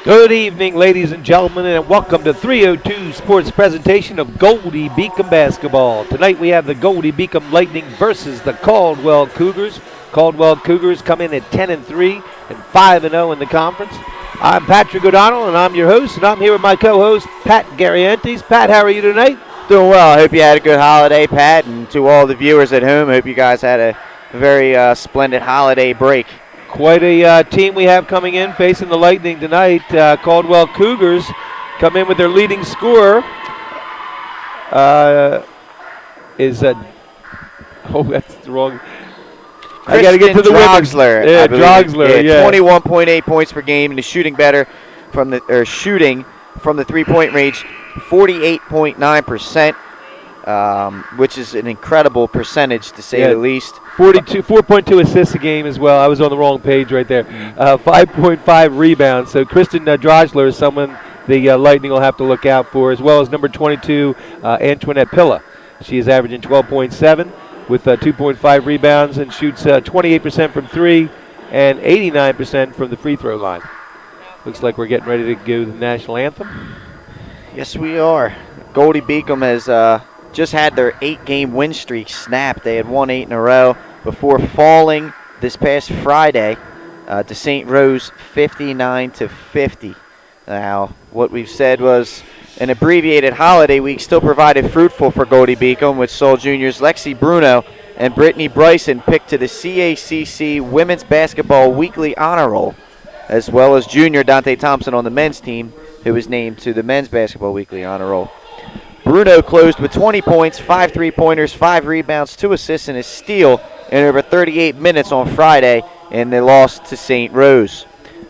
Good evening, ladies and gentlemen, and welcome to 302 Sports presentation of Goldey Beacom basketball. Tonight we have the Goldey Beacom Lightning versus the Caldwell Cougars. Caldwell Cougars come in at 10-3 and 5-0 in the conference. I'm Patrick O'Donnell, and I'm your host, and I'm here with my co-host, Pat Garriantes. Pat, how are you tonight? Doing well. I hope you had a good holiday, Pat, and to all the viewers at home, I hope you guys had a very splendid holiday break. Quite a team we have coming in facing the Lightning tonight. Caldwell Cougars come in with their leading scorer. Oh, that's the wrong. I got to get to the Droxler. Yeah, Droxler. Yeah, 21.8 points per game, and shooting from the 3-point range, 48.9%. Which is an incredible percentage, to say the least. 4.2 assists a game as well. I was on the wrong page right there. 5.5 rebounds. So Kristen Droxler is someone the Lightning will have to look out for, as well as number 22, Antoinette Pilla. She is averaging 12.7 with 2.5 rebounds and shoots 28% from three and 89% from the free throw line. Looks like we're getting ready to go to the national anthem. Yes, we are. Goldey Beacom has just had their 8-game win streak snapped. They had won 8 in a row before falling this past Friday to St. Rose 59-50. Now, what we've said was an abbreviated holiday week still provided fruitful for Goldey Beacom, which saw juniors Lexi Bruno and Brittany Bryson picked to the CACC Women's Basketball Weekly Honor Roll, as well as junior Dante Thompson on the men's team, who was named to the Men's Basketball Weekly Honor Roll. Bruno closed with 20 points, 5 3-pointers, 5 rebounds, 2 assists, and a steal in over 38 minutes on Friday, and they lost to St. Rose.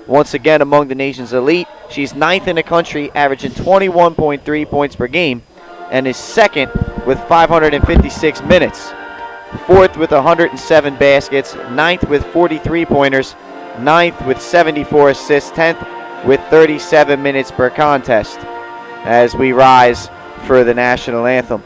Once again, among the nation's elite, she's 9th in the country, averaging 21.3 points per game, and is 2nd with 556 minutes. 4th with 107 baskets, 9th with 43 pointers, 9th with 74 assists, 10th with 37 minutes per contest as we rise for the national anthem.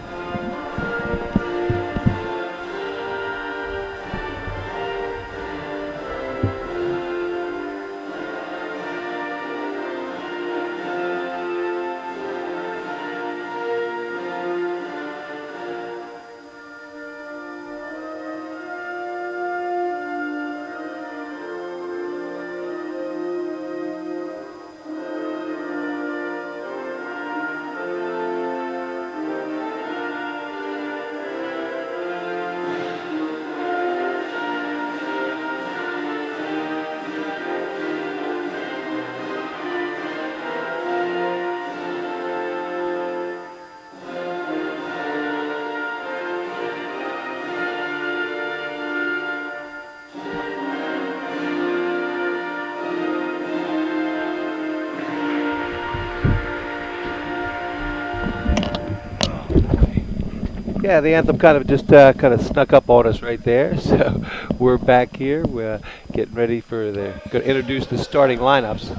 Yeah, the anthem kind of snuck up on us right there. So we're back here. We're getting ready going to introduce the starting lineups.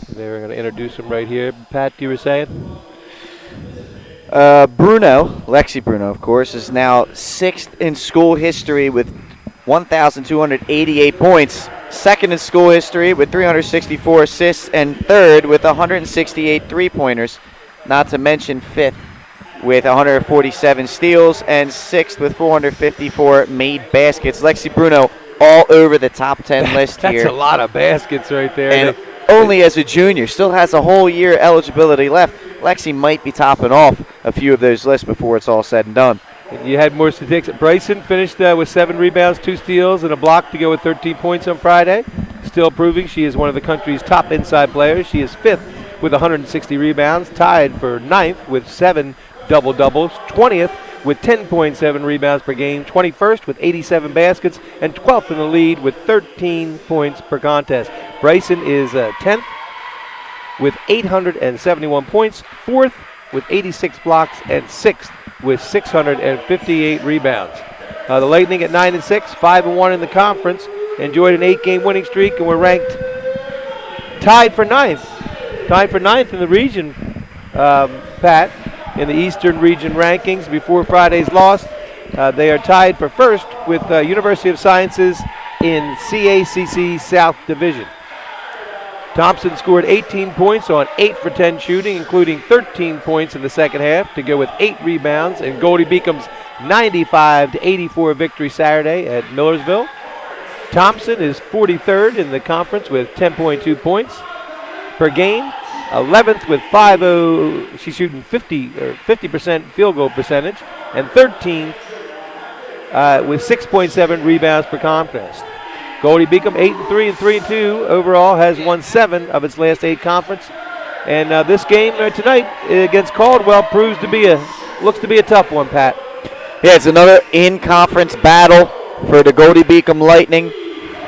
They're going to introduce them right here. Pat, you were saying? Lexi Bruno, of course, is now 6th in school history with 1,288 points. 2nd in school history with 364 assists, and 3rd with 168 3-pointers. Not to mention 5th with 147 steals, and 6th with 454 made baskets. Lexi Bruno all over the top 10 list here. That's a lot of baskets right there. And only as a junior, still has a whole year eligibility left. Lexi might be topping off a few of those lists before it's all said and done. And you had more statistics. Bryson finished with 7 rebounds, 2 steals, and a block to go with 13 points on Friday. Still proving she is one of the country's top inside players. She is 5th with 160 rebounds, tied for 9th with 7 double-doubles, 20th with 10.7 rebounds per game, 21st with 87 baskets, and 12th in the lead with 13 points per contest. Bryson is 10th with 871 points, 4th with 86 blocks, and 6th with 658 rebounds. The Lightning at 9-6, 5-1 in the conference, enjoyed an 8-game winning streak, and were ranked tied for ninth in the region, Pat. In the Eastern Region rankings before Friday's loss. They are tied for first with University of Sciences in CACC South Division. Thompson scored 18 points on 8 for 10 shooting, including 13 points in the second half to go with 8 rebounds in Goldey Beacom's 95-84 victory Saturday at Millersville. Thompson is 43rd in the conference with 10.2 points per game, 11th with 5-0. She's shooting 50% field goal percentage, and 13th with 6.7 rebounds per contest. Goldey Beacom 8-3 and 3-2 overall, has won 7 of its last 8 conference, and this game tonight against Caldwell looks to be a tough one, Pat. Yeah, it's another in-conference battle for the Goldey Beacom Lightning,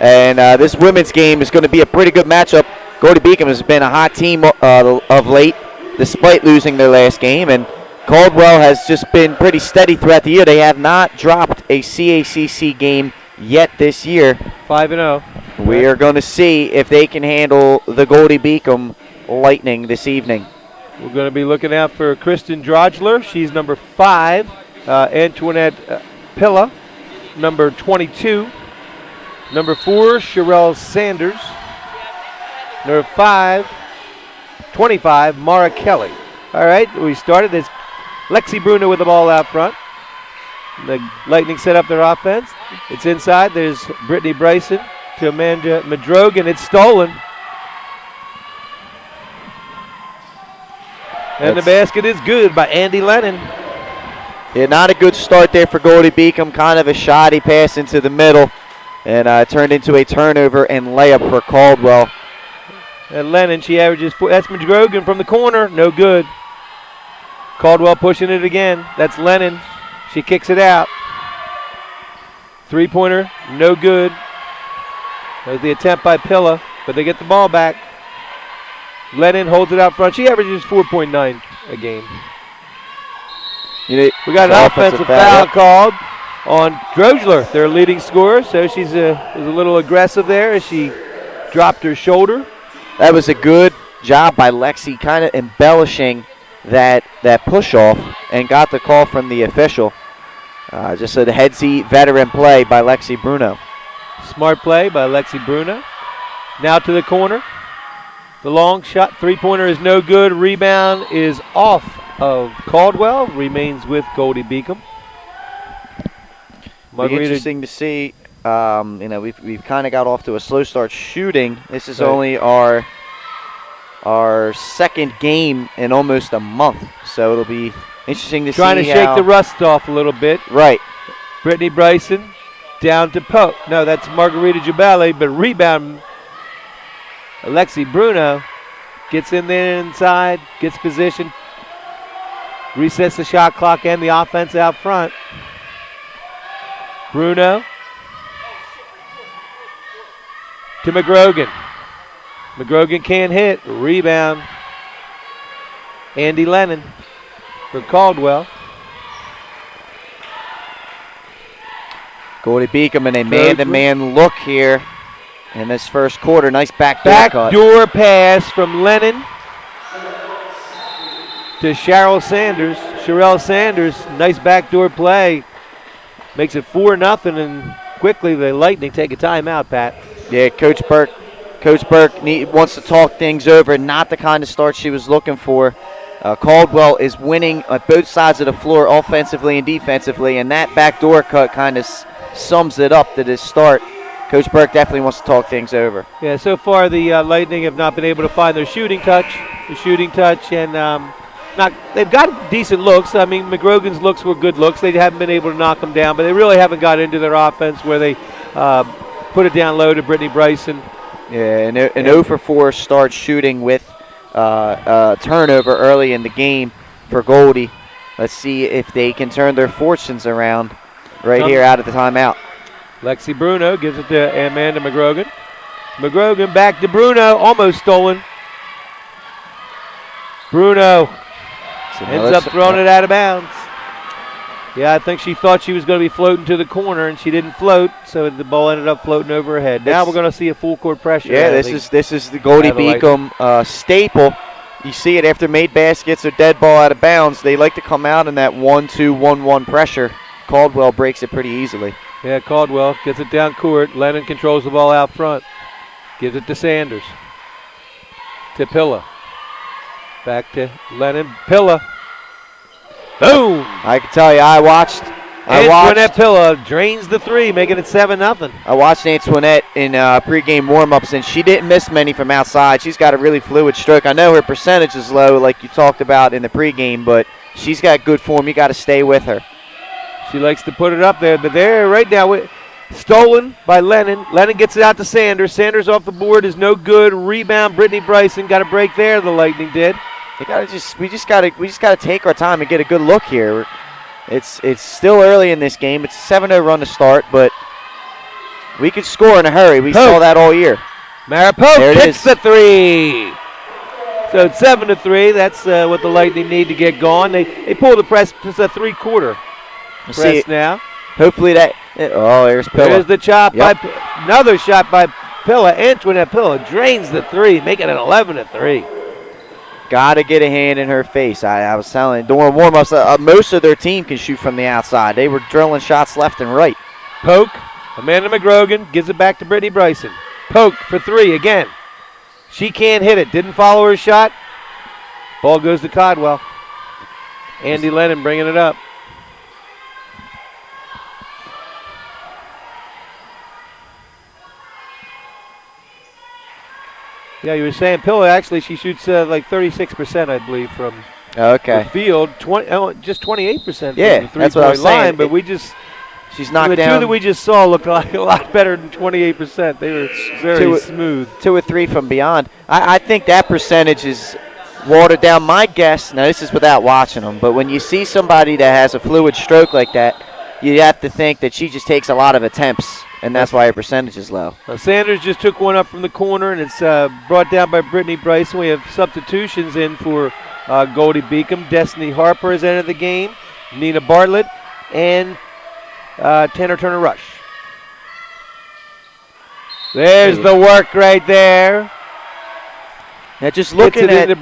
and this women's game is going to be a pretty good matchup. Goldey Beacom has been a hot team of late, despite losing their last game, and Caldwell has just been pretty steady throughout the year. They have not dropped a CACC game yet this year. 5-0. We are going to see if they can handle the Goldey Beacom Lightning this evening. We're going to be looking out for Kristen Drodgler. She's number 5. Antoinette Pilla, number 22. Number 4, Sherelle Sanders. Number 25, Mara Kelly. All right, we started. There's Lexi Bruno with the ball out front. The Lightning set up their offense. It's inside. There's Brittany Bryson to Amanda Madrogan. It's stolen. And the basket is good by Andy Lennon. Yeah, not a good start there for Goldey Beacom. Kind of a shoddy pass into the middle. And turned into a turnover and layup for Caldwell. And Lennon, she averages 4. That's Madrogan from the corner. No good. Caldwell pushing it again. That's Lennon. She kicks it out. 3-pointer, no good. That was the attempt by Pilla, but they get the ball back. Lennon holds it out front. She averages 4.9 a game. We got an offensive foul called on Drodgler, their leading scorer. So she's was a little aggressive there as she dropped her shoulder. That was a good job by Lexi, kind of embellishing that push-off, and got the call from the official. Just a head-seat veteran play by Lexi Bruno. Smart play by Lexi Bruno. Now to the corner. The long shot, 3-pointer is no good. Rebound is off of Caldwell. Remains with Goldey Beacom. Be interesting to see. We've kind of got off to a slow start shooting. This is only our second game in almost a month, so it'll be interesting to see. Trying to shake the rust off a little bit. Right. Brittany Bryson down to Pope. No, that's Margarita Jubale, but rebound. Alexi Bruno gets in there inside, gets position, resets the shot clock and the offense out front. Bruno to McGrogan. McGrogan can't hit. Rebound. Andy Lennon for Caldwell. Goldey Beacom in a man-to-man look here in this first quarter. Nice backdoor pass from Lennon to Sherelle Sanders. Nice backdoor play. Makes it 4-0, and quickly the Lightning take a timeout, Pat. Yeah, Coach Burke wants to talk things over. Not the kind of start she was looking for. Caldwell is winning on both sides of the floor, offensively and defensively, and that backdoor cut kind of sums it up to this start. Coach Burke definitely wants to talk things over. Yeah, so far the Lightning have not been able to find their shooting touch. And they've got decent looks. I mean, McGrogan's looks were good looks. They haven't been able to knock them down, but they really haven't got into their offense where they put it down low to Brittany Bryson. Yeah, an 0 for 4 start shooting with turnover early in the game for Goldey. Let's see if they can turn their fortunes around here out of the timeout. Lexi Bruno gives it to Amanda McGrogan. McGrogan back to Bruno, almost stolen. Bruno ends up throwing it out of bounds. Yeah, I think she thought she was going to be floating to the corner, and she didn't float, so the ball ended up floating over her head. Now we're going to see a full court pressure. Yeah, this is the Goldey Beacom staple. You see it after made baskets or dead ball out of bounds. They like to come out in that 1-2-1-1 pressure. Caldwell breaks it pretty easily. Yeah, Caldwell gets it down court. Lennon controls the ball out front. Gives it to Sanders. to Pilla. Back to Lennon. Pilla. Boom! I can tell you, I watched Antoinette Pilla drains the three, making it 7-0. I watched Antoinette in pregame warm-ups, and she didn't miss many from outside. She's got a really fluid stroke. I know her percentage is low, like you talked about in the pregame, but she's got good form. You got to stay with her. She likes to put it up there, but there right now, stolen by Lennon. Lennon gets it out to Sanders. Sanders off the board is no good. Rebound, Brittany Bryson got a break there. The Lightning did. We just gotta take our time and get a good look here. It's still early in this game. It's a 7-0 run to start, but we could score in a hurry. We saw that all year. Mara Pope hits the three. So it's 7-3. That's what the Lightning need to get going. They pull the press. It's a three-quarter press now. Hopefully that. Oh, there's Pilla. There's the chop by another shot by Pilla. Antoinette Pilla drains the three, making it 11-3. Got to get a hand in her face. I was telling you, during warm-ups, most of their team can shoot from the outside. They were drilling shots left and right. Poke. Amanda McGrogan gives it back to Brittany Bryson. Poke for three again. She can't hit it. Didn't follow her shot. Ball goes to Caldwell. Andy Lennon bringing it up. Yeah, you were saying Pilla, actually, she shoots like 36%, I believe, from the field. Just 28% from the three-point line, but she's knocked down. The two that we just saw looked like a lot better than 28%. They were very smooth. 2 or 3 from beyond. I think that percentage is watered down. My guess, now this is without watching them, but when you see somebody that has a fluid stroke like that, you have to think that she just takes a lot of attempts, and that's why her percentage is low. Sanders just took one up from the corner, and it's brought down by Brittany Bryson. We have substitutions in for Goldey Beacom. Destiny Harper has entered the game. Nina Bartlett and Tanner Turner-Rush. There's the work right there. Now just looking at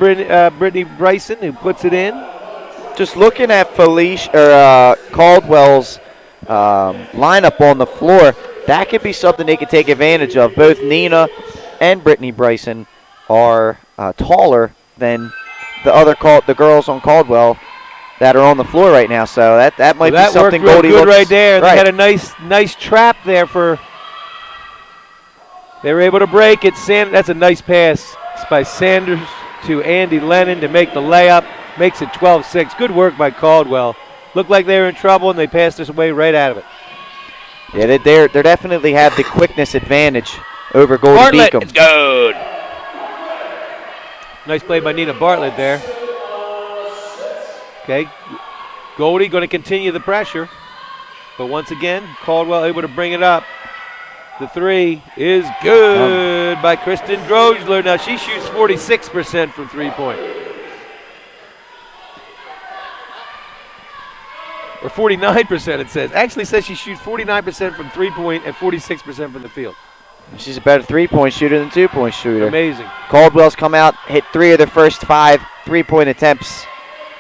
Brittany Bryson, who puts it in. Just looking at Caldwell's lineup on the floor, that could be something they could take advantage of. Both Nina and Brittany Bryson are taller than the girls on Caldwell that are on the floor right now. So that might be something Goldey looks right there. They had a nice trap there they were able to break it. That's a nice pass by Sanders to Andy Lennon to make the layup. Makes it 12-6. Good work by Caldwell. Looked like they were in trouble, and they passed us away right out of it. Yeah, they definitely have the quickness advantage over Goldey Beacom. It's good. Nice play by Nina Bartlett there. Okay, Goldey going to continue the pressure. But once again, Caldwell able to bring it up. The three is good by Kristen Drogler. Now she shoots 46% from three-point. Or 49% it says. Actually says she shoots 49% from three-point and 46% from the field. She's a better three-point shooter than two-point shooter. Amazing. Caldwell's come out, hit 3 of their first 5 three-point attempts.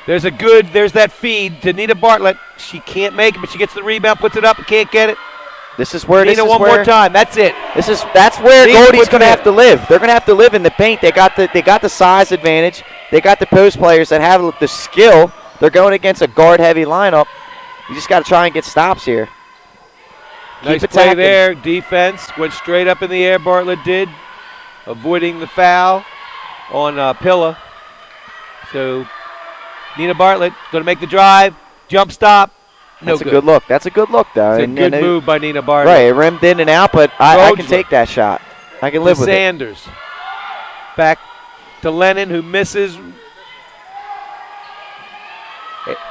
There's that feed to Nina Bartlett. She can't make it, but she gets the rebound, puts it up, and can't get it. Nina one more time. That's it. That's where Goldey's going to have to live. They're going to have to live in the paint. They got the size advantage. They got the post players that have the skill. They're going against a guard-heavy lineup. You just got to try and get stops here. Nice play there. Defense went straight up in the air. Bartlett did, avoiding the foul on Pilla. So Nina Bartlett going to make the drive. Jump stop. That's a good look. That's a good look, though. It's a good move by Nina Bartlett. Right, it rimmed in and out, but I can take that shot. I can live with Sanders. Back to Lennon, who misses.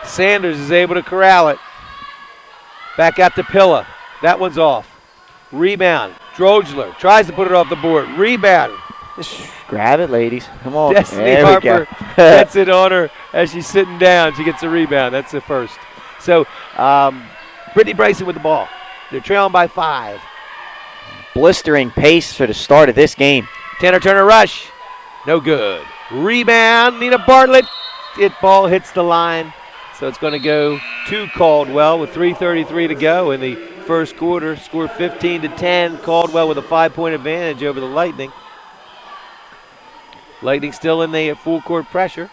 Sanders is able to corral it. Back out to Pilla. That one's off. Rebound. Drogler tries to put it off the board. Rebound. Just grab it, ladies. Come on. Destiny Harper gets it on her as she's sitting down. She gets a rebound. That's the first. So, Brittany Bryson with the ball. They're trailing by 5. Blistering pace for the start of this game. Tanner Turner-Rush. No good. Rebound. Nina Bartlett. Ball hits the line. So it's going to go to Caldwell with 3:33 to go in the first quarter. Score 15-10. Caldwell with a 5-point advantage over the Lightning. Lightning still in the full court pressure.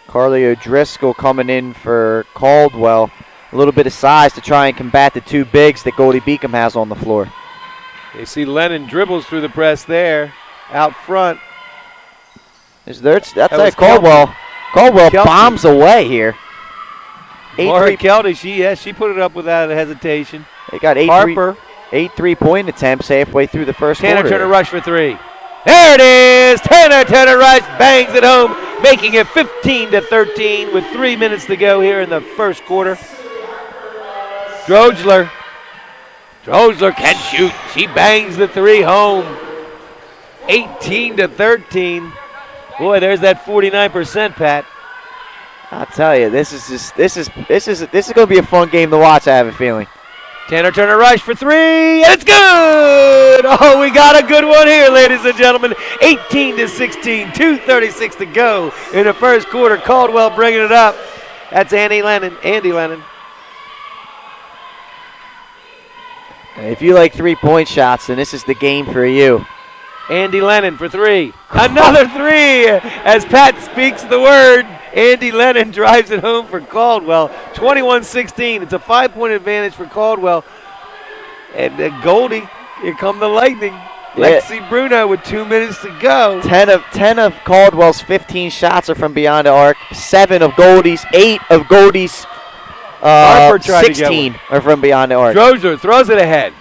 Carly O'Driscoll coming in for Caldwell. A little bit of size to try and combat the two bigs that Goldey Beacom has on the floor. You see Lennon dribbles through the press there, out front. That's was Caldwell. Caldwell Kelty. bombs away here. Laura Kelty, she put it up without hesitation. They got Harper. 8 3-point attempts halfway through the first Tanner quarter. Turner Rush for 3. There it is! Tanner Turner Rush bangs it home, making it 15-13 with 3 minutes to go here in the first quarter. Drogler can shoot. She bangs the 3 home. 18-13. Boy, there's that 49%, Pat. I'll tell you, this is going to be a fun game to watch. I have a feeling. Tanner Turner Rush for 3, and it's good! Oh, we got a good one here, ladies and gentlemen. 18-16, 2:36 to go in the first quarter. Caldwell bringing it up. That's Andy Lennon. If you like 3-point shots, then this is the game for you. Andy Lennon for 3. Another 3 as Pat speaks the word. Andy Lennon drives it home for Caldwell. 21-16. It's a 5-point advantage for Caldwell. And Goldey, here come the Lightning. Yeah. Lexi Bruno with 2 minutes to go. 10 of Caldwell's 15 shots are from beyond the arc. 7 of Goldie's, 8 of Goldie's 16 are from beyond the arc. Drozer throws it ahead.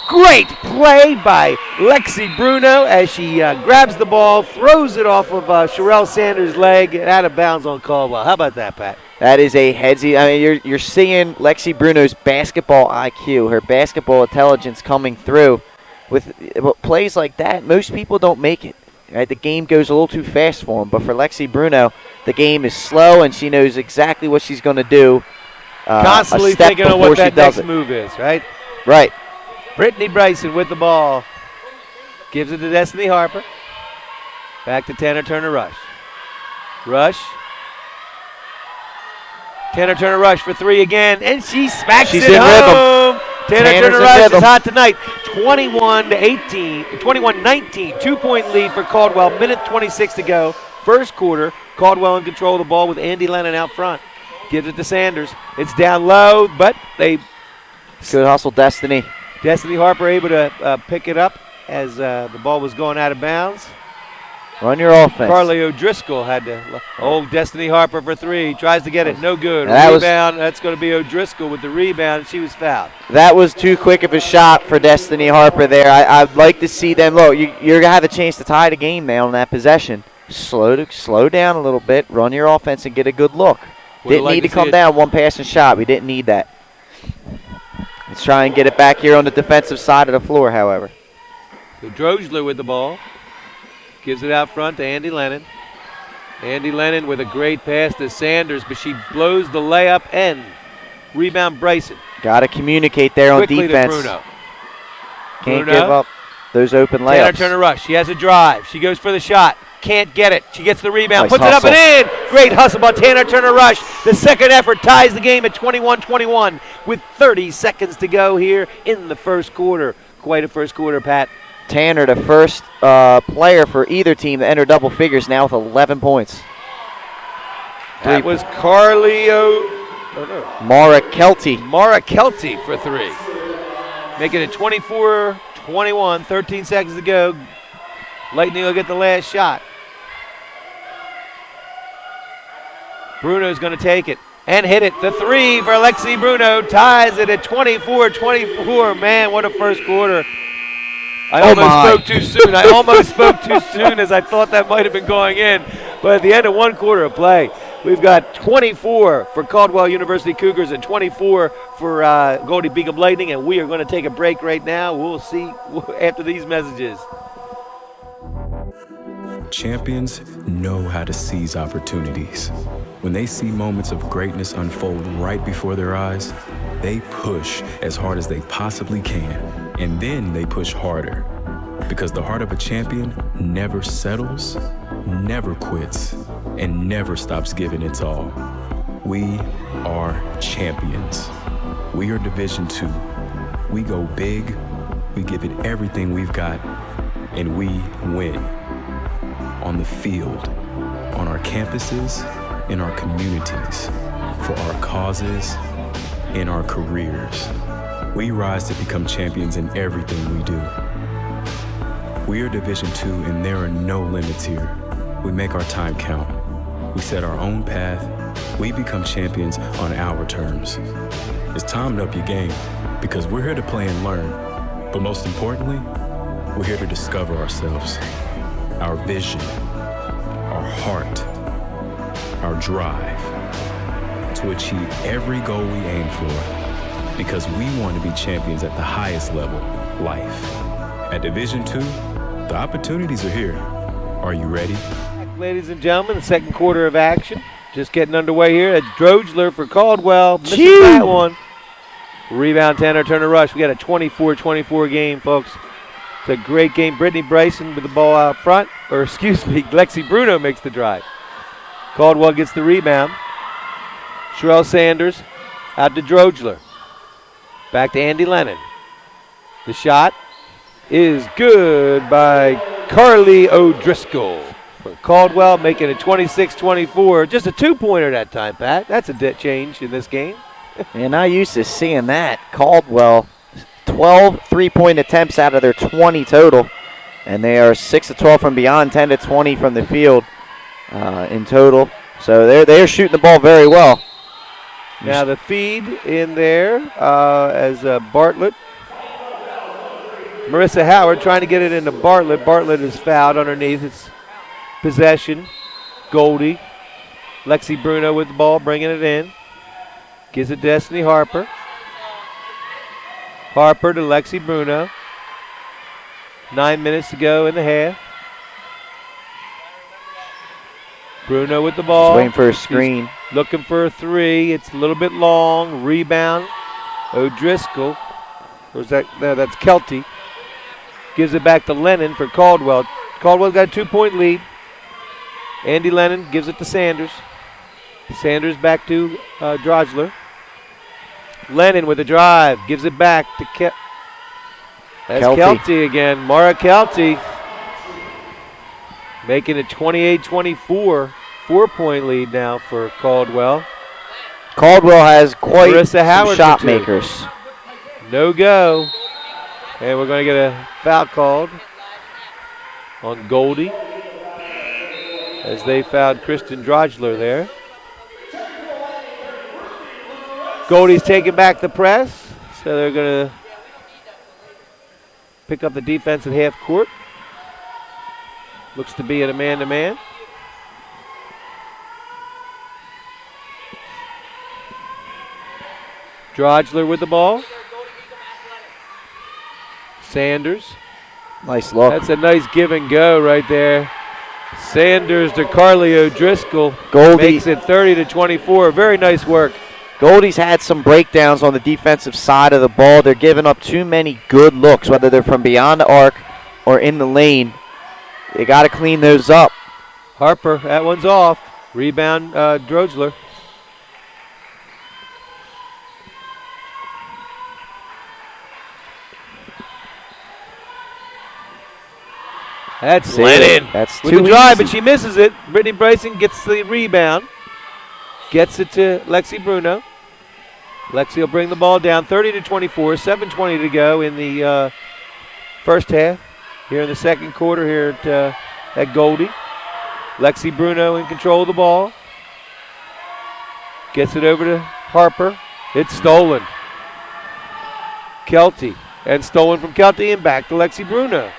Great play by Lexi Bruno as she grabs the ball, throws it off of Sherelle Sanders' leg, and out of bounds on Caldwell. How about that, Pat? That is a headsy. I mean, you're seeing Lexi Bruno's basketball IQ, her basketball intelligence coming through. With plays like that, most people don't make it. Right? The game goes a little too fast for them. But for Lexi Bruno, the game is slow, and she knows exactly what she's going to do. Constantly thinking of what that next move is, right? Right. Brittany Bryson with the ball. Gives it to Destiny Harper. Back to Tanner Turner Rush. Tanner Turner Rush for 3 again, and she smacks it home. Tanner Turner Rush is hot tonight. 21-19, 2-point lead for Caldwell. Minute 26 to go. First quarter. Caldwell in control of the ball with Andy Lennon out front. Gives it to Sanders. It's down low, but they good hustle, Destiny. Destiny Harper able to pick it up as the ball was going out of bounds. Run your offense. Carly O'Driscoll had to. Destiny Harper for 3. Tries to get it. No good. That rebound. That's going to be O'Driscoll with the rebound. She was fouled. That was too quick of a shot for Destiny Harper there. I'd like to see them. Look, you're going to have a chance to tie the game now on that possession. Slow down a little bit. Run your offense and get a good look. Didn't need to come down one passing shot. We didn't need that. Let's try and get it back here on the defensive side of the floor, however. So Drogler with the ball. Gives it out front to Andy Lennon. Andy Lennon with a great pass to Sanders, but she blows the layup and rebound Bryson. Got to communicate there on quickly defense. To Bruno. Can't give up those open layups. Tanner Turner Rush. She has a drive. She goes for the shot. Can't get it. She gets the rebound. Nice puts hustle. It up and in. Great hustle by Tanner Turner Rush. The second effort ties the game at 21-21 with 30 seconds to go here in the first quarter. Quite a first quarter, Pat. Tanner, the first player for either team to enter double figures, now with 11 points. That was Carly Mara Kelty. Mara Kelty for 3. Making it 24-21, 13 seconds to go. Lightning will get the last shot. Bruno's going to take it and hit it. The 3 for Lexi Bruno ties it at 24-24. Man, what a first quarter. I almost spoke too soon as I thought that might have been going in. But at the end of one quarter of play, we've got 24 for Caldwell University Cougars and 24 for Goldey Beacom Lightning, and we are going to take a break right now. We'll see after these messages. Champions know how to seize opportunities. When they see moments of greatness unfold right before their eyes, they push as hard as they possibly can, and then they push harder. Because the heart of a champion never settles, never quits, and never stops giving its all. We are champions. We are Division II. We go big, we give it everything we've got, and we win. on the field, on our campuses, in our communities, for our causes, in our careers. We rise to become champions in everything we do. We are Division II, and there are no limits here. We make our time count. We set our own path. We become champions on our terms. It's time to up your game, because we're here to play and learn. But most importantly, we're here to discover ourselves, our vision, our heart, our drive, to achieve every goal we aim for, because we want to be champions at the highest level, life. At Division II, the opportunities are here. Are you ready? Ladies and gentlemen, the second quarter of action. Just getting underway here. It's Drogler for Caldwell. Misses that one. Rebound, Tanner Turner rush. We got a 24-24 game, folks. It's a great game. Brittany Bryson with the ball out front. Or excuse me, Lexi Bruno makes the drive. Caldwell gets the rebound. Sherelle Sanders out to Drogler. Back to Andy Lennon. The shot is good by Carly O'Driscoll. For Caldwell making it 26-24. Just a two-pointer that time, Pat. That's a change in this game. And I used to seeing that. Caldwell, 12 three-point attempts out of their 20 total. And they are 6 of 12 from beyond, 10 to 20 from the field in total. So they're shooting the ball very well. Now the feed in there as Bartlett. Marissa Howard trying to get it into Bartlett. Bartlett is fouled underneath. It's possession. Goldie. Lexi Bruno with the ball, bringing it in. Gives it to Destiny Harper. Harper to Lexi Bruno. 9 minutes to go in the half. Bruno with the ball. Just waiting for a screen. He's looking for a three. It's a little bit long. Rebound. O'Driscoll. Or is that? No, that's Kelty. Gives it back to Lennon for Caldwell. Caldwell got a 2-point lead. Andy Lennon gives it to Sanders. Sanders back to Drogler. Lennon with a drive. Gives it back to That's Kelty again. Mara Kelty making it 28-24. 4-point lead now for Caldwell. Caldwell has quite Marissa Howard some shot makers. No go. And we're going to get a foul called on Goldie as they fouled Kristen Drogler there. Goldie's taking back the press, so they're going to pick up the defense at half court. Looks to be at a man-to-man. Drogler with the ball. Sanders. Nice look. That's a nice give and go right there. Sanders to Carly O'Driscoll. Goldie makes it 30-24. Very nice work. Goldie's had some breakdowns on the defensive side of the ball. They're giving up too many good looks, whether they're from beyond the arc or in the lane. They got to clean those up. Harper, that one's off. Rebound, Drogler. That's Lennon. That's with too the drive, easy. but she misses it. Brittany Bryson gets the rebound. Gets it to Lexi Bruno. Lexi will bring the ball down 30-24, 7:20 to go in the first half. Here in the second quarter here at Goldie. Lexi Bruno in control of the ball. Gets it over to Harper. It's stolen. Kelty. And stolen from Kelty and back to Lexi Bruno.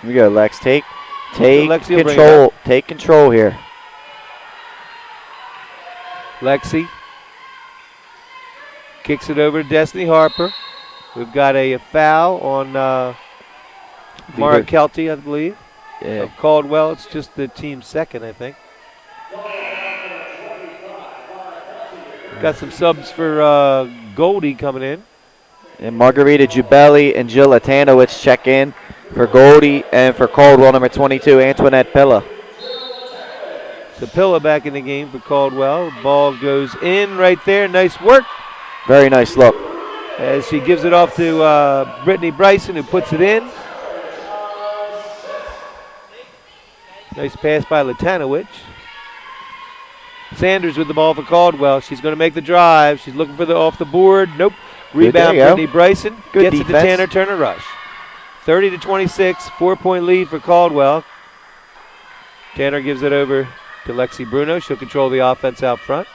Here we go, Lex. Take Lexi will bring it control. up. Take control here. Lexi kicks it over to Destiny Harper. We've got a foul on Mara Kelty, I believe. Yeah. Of Caldwell. It's just the team's second, I think. Got some subs for Goldie coming in. And Margarita Jubelli and Jill Atanowicz check in for Goldie, and for Caldwell, number 22, Antoinette Pilla. So Pilla back in the game for Caldwell. Ball goes in right there. Nice work. Very nice look. As she gives it off to Brittany Bryson, who puts it in. Nice pass by Latanowicz. Sanders with the ball for Caldwell. She's going to make the drive. She's looking for the off the board. Nope. Rebound, Brittany Bryson. Good gets defense. it to Tanner Turner Rush. 30-26, 4-point lead for Caldwell. Tanner gives it over to Lexi Bruno. She'll control the offense out front.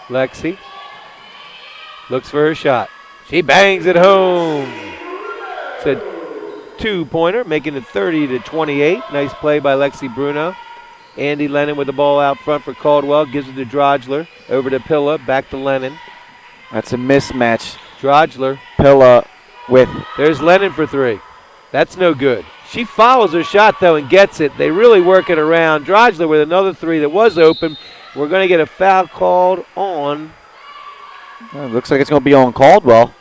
Lexi looks for her shot. She bangs it home. It's a two-pointer, making it 30-28. Nice play by Lexi Bruno. Andy Lennon with the ball out front for Caldwell. Gives it to Drodgler. Over to Pilla. Back to Lennon. That's a mismatch. Drodgler. Pilla with. There's Lennon for three. That's no good. She follows her shot, though, and gets it. They really work it around. Drodgler with another three that was open. We're going to get a foul called on. Looks like it's going to be on Caldwell.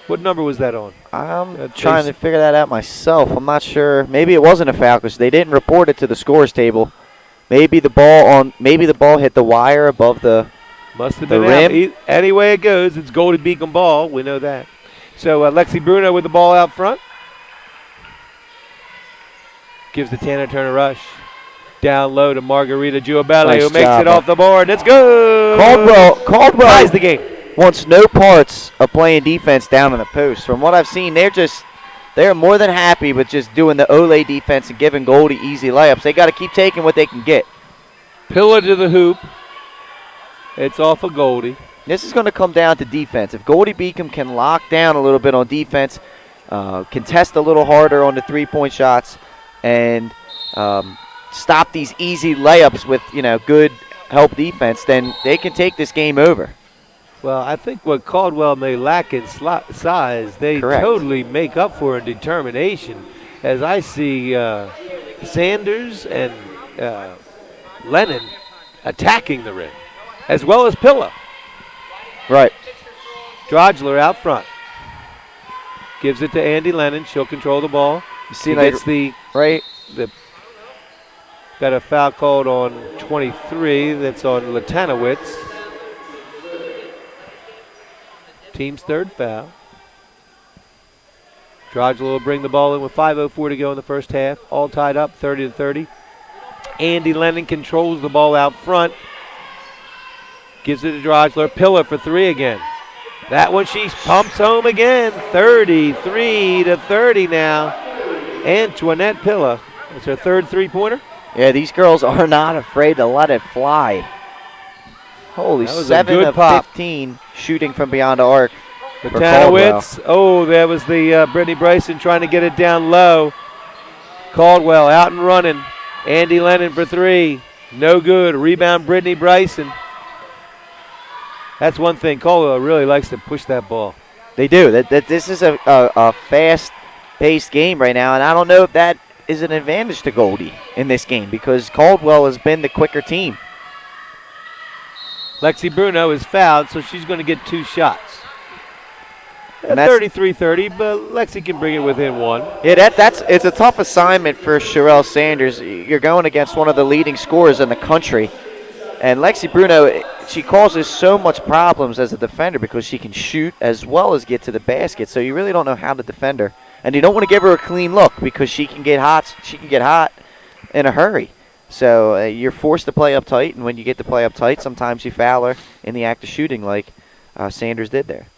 What number was that on? I'm trying to figure that out myself. I'm not sure. Maybe it wasn't a foul because they didn't report it to the scores table. Maybe the ball hit the wire above the Must have been rim. Any way it goes, it's Goldey Beacom ball. We know that. So Lexi Bruno with the ball out front. Gives the Tanner Turner Rush. Down low to Margarita Giubelli, Nice who makes job. it off the board. Let's go! Caldwell ties the game. wants no parts of playing defense down in the post. From what I've seen, they're more than happy with just doing the Olay defense and giving Goldie easy layups. They got to keep taking what they can get. Pillar to the hoop. It's off of Goldie. This is going to come down to defense. If Goldey Beacom can lock down a little bit on defense, contest a little harder on the three-point shots, and stop these easy layups with good help defense, then they can take this game over. Well, I think what Caldwell may lack in size, they Correct. totally make up for in determination. As I see Sanders and Lennon attacking the rim, as well as Pilla. Right. Drodgler out front. Gives it to Andy Lennon. She'll control the ball. You see, Got a foul called on 23. That's on Latanowicz. Team's third foul. Drodgler will bring the ball in with 5:04 to go in the first half. All tied up, 30-30. Andy Lennon controls the ball out front. Gives it to Drodgler. Pilla for three again. That one she pumps home again. 33-30 now. Antoinette Pilla. It's her third three-pointer. Yeah, these girls are not afraid to let it fly. Holy, That was a 7 good of pop. 15 shooting from beyond the arc. for Latanowicz. Oh, that was the Brittany Bryson trying to get it down low. Caldwell out and running. Andy Lennon for three. No good. Rebound Brittany Bryson. That's one thing. Caldwell really likes to push that ball. They do. This is a fast-paced game right now, and I don't know if that is an advantage to Goldie in this game because Caldwell has been the quicker team. Lexi Bruno is fouled, so she's going to get two shots. And that's 33-30, but Lexi can bring it within one. Yeah, it's a tough assignment for Sherelle Sanders. You're going against one of the leading scorers in the country. And Lexi Bruno, she causes so much problems as a defender because she can shoot as well as get to the basket. So you really don't know how to defend her. And you don't want to give her a clean look because she can get hot. She can get hot in a hurry. So you're forced to play up tight, and when you get to play up tight, sometimes you foul her in the act of shooting like Sanders did there.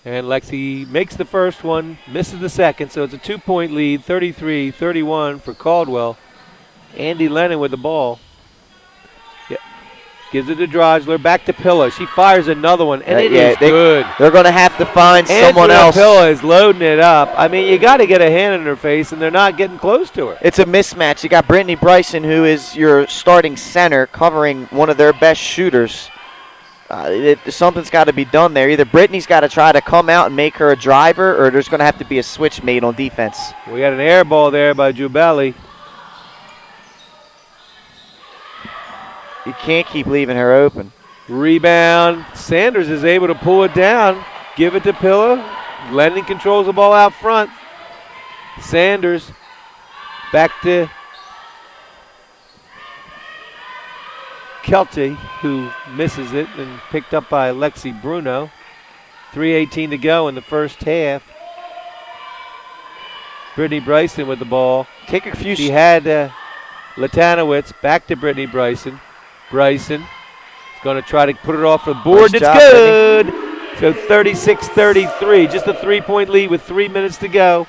And Lexi makes the first one, misses the second, so it's a 2-point lead, 33-31 for Caldwell. Andy Lennon with the ball. Gives it to Drodgler, back to Pilla. She fires another one, and it is good. They're going to have to find someone else. Pilla is loading it up. I mean, you got to get a hand in her face, and they're not getting close to her. It's a mismatch. You got Brittany Bryson, who is your starting center, covering one of their best shooters. Something's got to be done there. Either Brittany's got to try to come out and make her a driver, or there's going to have to be a switch made on defense. We got an air ball there by Giubelli. You can't keep leaving her open. Rebound. Sanders is able to pull it down. Give it to Pilla. Lennon controls the ball out front. Sanders back to Kelty, who misses it and picked up by Lexi Bruno. 3:18 to go in the first half. Brittany Bryson with the ball. Take a few. She had Latanowicz. Back to Brittany Bryson. Bryson is going to try to put it off the board. Nice It's job, good. So 36-33. Just a 3-point lead with 3 minutes to go.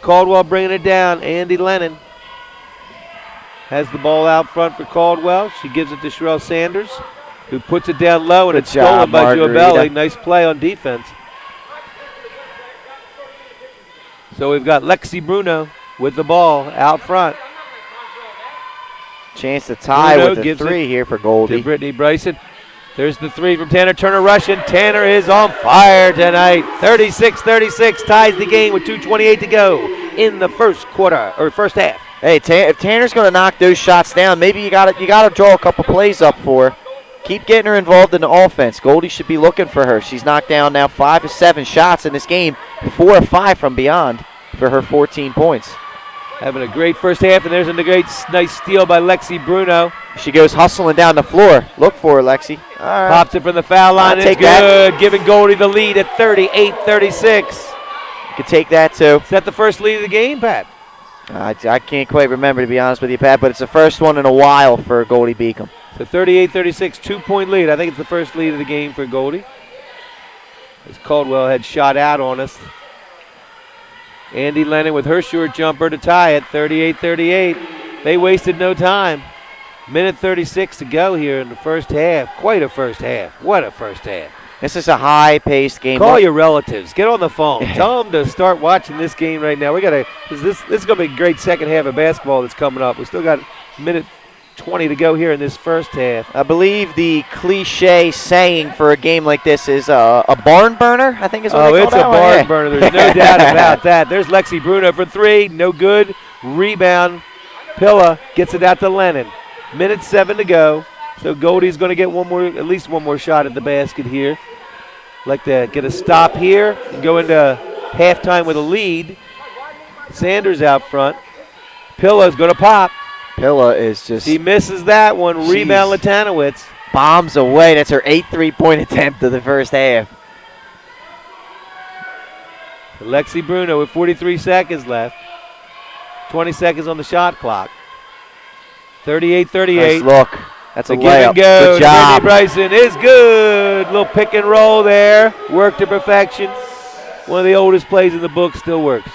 Caldwell bringing it down. Andy Lennon has the ball out front for Caldwell. She gives it to Sherelle Sanders, who puts it down low, and Good it's stolen job, by Margarita. Giobelli. Nice play on defense. So we've got Lexi Bruno with the ball out front. Chance to tie Bruno with a gives 3 here for To Goldie. Brittany Bryson. There's the 3 from Tanner Turner rushing. Tanner is on fire tonight. 36-36 ties the game with 2:28 to go in the first quarter or first half. Hey, if Tanner's going to knock those shots down, maybe you got to draw a couple plays up for her. Keep getting her involved in the offense. Goldie should be looking for her. She's knocked down now 5 of 7 shots in this game, 4 of 5 from beyond for her 14 points. Having a great first half, and there's a nice steal by Lexi Bruno. She goes hustling down the floor. Look for her, Lexi. All right. Pops it from the foul line. I'll It's take good. Giving Goldie the lead at 38-36. You can take that, too. Is that the first lead of the game, Pat? I can't quite remember, to be honest with you, Pat, but it's the first one in a while for Goldey Beacom. So 38-36, 2-point lead. I think it's the first lead of the game for Goldie. As Caldwell had shot out on us. Andy Lennon with her short jumper to tie it, 38-38. They wasted no time. Minute 36 to go here in the first half. Quite a first half. What a first half. This is a high-paced game. Call your relatives. Get on the phone. Tell them to start watching this game right now. This is going to be a great second half of basketball that's coming up. We still got minute 20 to go here in this first half. I believe the cliche saying for a game like this is a barn burner, I think is what they call it's a that one. barn Yeah. burner. There's no doubt about that. There's Lexi Bruno for 3. No good. Rebound. Pilla gets it out to Lennon. Minute 7 to go. So Goldie's going to get at least one more shot at the basket here. Like to get a stop here and go into halftime with a lead. Sanders out front. Pilla's going to pop. Pilla is just He misses that one. Rebound Latanowicz. bombs away. That's her 8th three-point attempt of the first half. Lexi Bruno with 43 seconds left. 20 seconds on the shot clock. 38-38. Nice look. That's a The give and layup. go. Good job. Brittany Bryson is good. Little pick and roll there. Work to perfection. One of the oldest plays in the book, still works.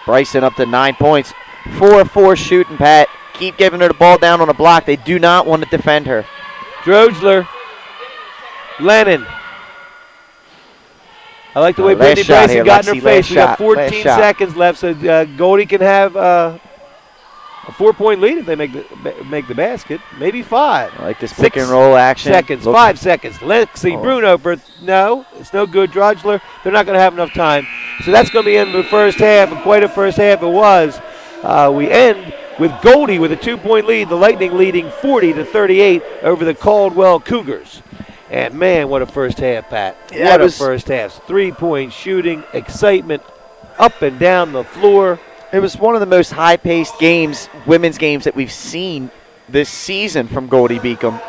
Bryson up to 9 points. 4-4 shooting, Pat. Keep giving her the ball down on the block. They do not want to defend her. Drogler. Lennon. I like the way Last Brittany shot Bryson here, got in Lexi, her face. last We got shot, 14 last shot. seconds left, so Goldie can have a 4-point lead if they make the basket. Maybe 5. I like this 6 pick and roll action. seconds, Look- 5 seconds. Lexi Bruno for no. It's no good. Drogler, they're not going to have enough time. So that's going to be in the first half, and quite a first half it was. We end with Goldie with a 2-point lead. The Lightning leading 40-38 over the Caldwell Cougars. And man, what a first half, Pat. Yeah, What it a was- first half. 3-point shooting, excitement up and down the floor. It was one of the most high-paced games, women's games, that we've seen this season from Goldey Beacom.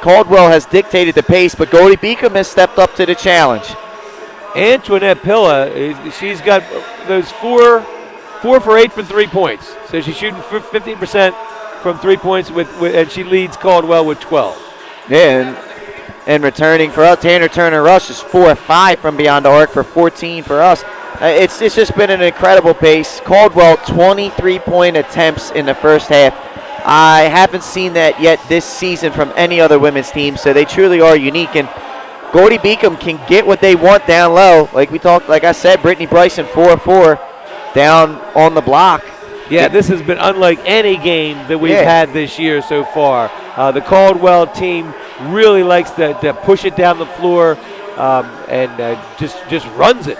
Caldwell has dictated the pace, but Goldey Beacom has stepped up to the challenge. Antoinette Pilla, she's got those 4 for 8 from 3 points. So she's shooting 15% from 3 points, and she leads Caldwell with 12. Yeah, and returning for us, Tanner Turner Rush is 4 of 5 from beyond the arc for 14 for us. It's just been an incredible pace. Caldwell, 23-point attempts in the first half. I haven't seen that yet this season from any other women's team, so they truly are unique. And Goldey Beacom can get what they want down low. Like I said, Brittany Bryson, 4 of 4 down on the block. Yeah, this has been unlike any game that we've had this year so far. The Caldwell team really likes to push it down the floor and just runs it.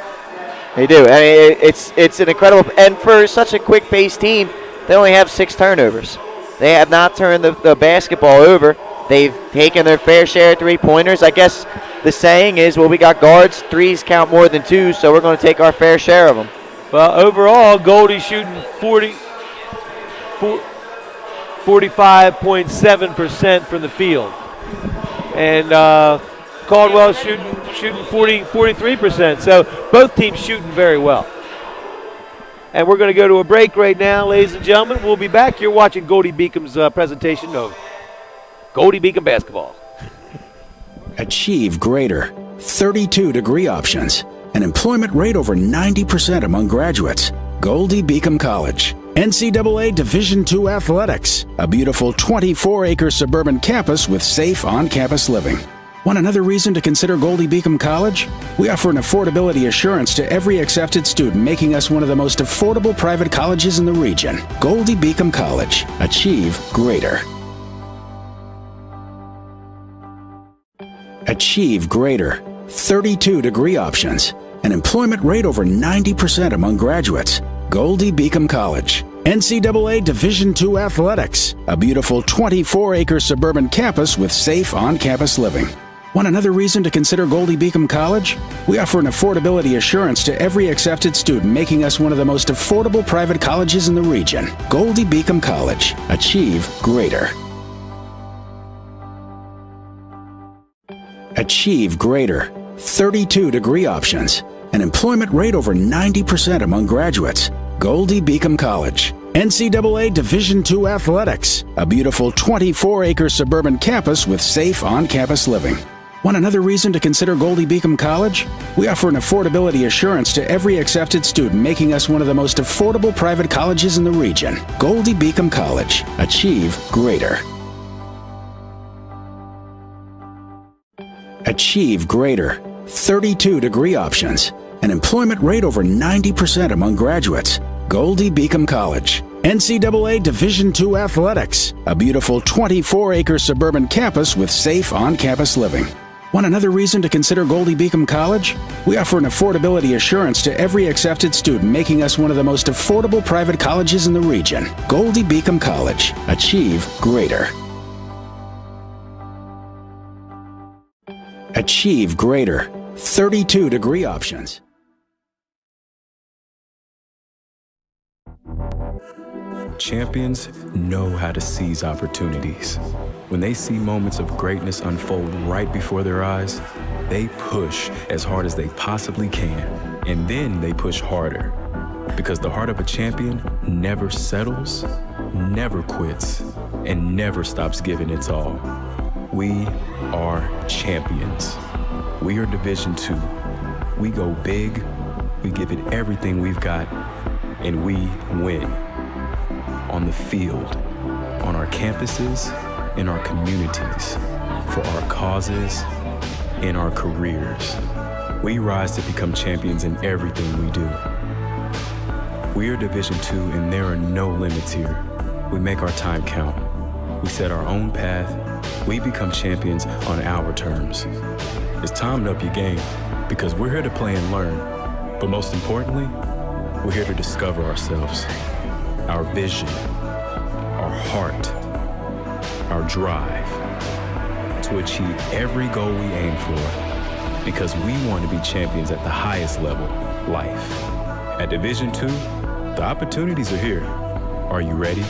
They do. I mean, it's an incredible, and for such a quick-paced team, they only have 6 turnovers. They have not turned the basketball over. They've taken their fair share of three-pointers. I guess the saying is, well, we got guards, 3s count more than 2s, so we're going to take our fair share of them. Well, overall, Goldie's shooting 45.7% from the field. And Caldwell's shooting 43%. So both teams shooting very well. And we're going to go to a break right now, ladies and gentlemen. We'll be back. You're watching Goldey Beacom's presentation of Goldey Beacom basketball. Achieve greater. 32-degree options. An employment rate over 90% among graduates. Goldey Beacom College. NCAA Division II athletics. A beautiful 24-acre suburban campus with safe on-campus living. Want another reason to consider Goldey Beacom College? We offer an affordability assurance to every accepted student, making us one of the most affordable private colleges in the region. Goldey Beacom College. Achieve greater. Achieve greater. 32-degree options. An employment rate over 90% among graduates. Goldey Beacom College. NCAA Division II athletics. A beautiful 24-acre suburban campus with safe on-campus living. Want another reason to consider Goldey Beacom College? We offer an affordability assurance to every accepted student, making us one of the most affordable private colleges in the region. Goldey Beacom College. Achieve greater. Achieve greater. 32-degree options. An employment rate over 90% among graduates. Goldey Beacom College. NCAA Division II athletics. A beautiful 24-acre suburban campus with safe on-campus living. Want another reason to consider Goldey Beacom College? We offer an affordability assurance to every accepted student, making us one of the most affordable private colleges in the region. Goldey Beacom College. Achieve greater. Achieve greater. 32-degree options. An employment rate over 90% among graduates. Goldey Beacom College. NCAA Division II athletics. A beautiful 24-acre suburban campus with safe on-campus living. Want another reason to consider Goldey Beacom College? We offer an affordability assurance to every accepted student, making us one of the most affordable private colleges in the region. Goldey Beacom College. Achieve greater. Achieve greater. 32-degree options. Champions know how to seize opportunities. When they see moments of greatness unfold right before their eyes, they push as hard as they possibly can, and then they push harder. Because the heart of a champion never settles, never quits, and never stops giving its all. We are champions. We are Division II. We go big, we give it everything we've got, and we win. On the field, on our campuses, in our communities, for our causes, in our careers. We rise to become champions in everything we do. We are Division II, and there are no limits here. We make our time count. We set our own path. We become champions on our terms. It's time to up your game, because we're here to play and learn. But most importantly, we're here to discover ourselves, our vision, our heart, our drive, to achieve every goal we aim for, because we want to be champions at the highest level, life. At Division II, the opportunities are here. Are you ready?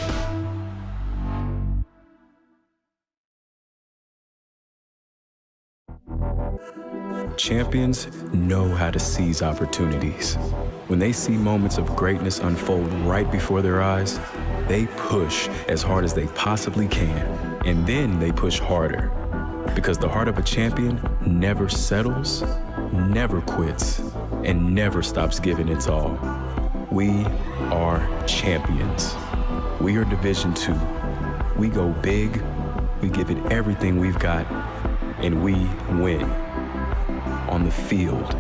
Champions know how to seize opportunities. When they see moments of greatness unfold right before their eyes, they push as hard as they possibly can, and then they push harder. Because the heart of a champion never settles, never quits, and never stops giving its all. We are champions. We are Division II. We go big, we give it everything we've got, and we win. On the field,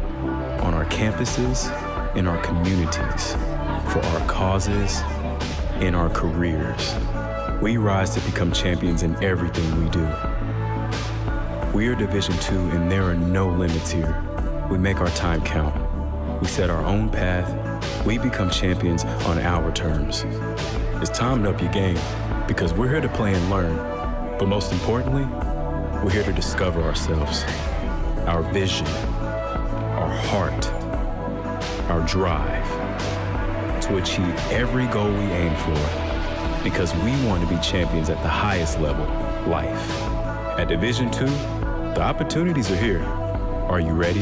on our campuses, in our communities, for our causes, in our careers. We rise to become champions in everything we do. We are Division II, and there are no limits here. We make our time count. We set our own path. We become champions on our terms. It's time to up your game, because we're here to play and learn. But most importantly, we're here to discover ourselves, our vision, our heart, our drive, to achieve every goal we aim for, because we want to be champions at the highest level, life. At Division II, the opportunities are here. Are you ready?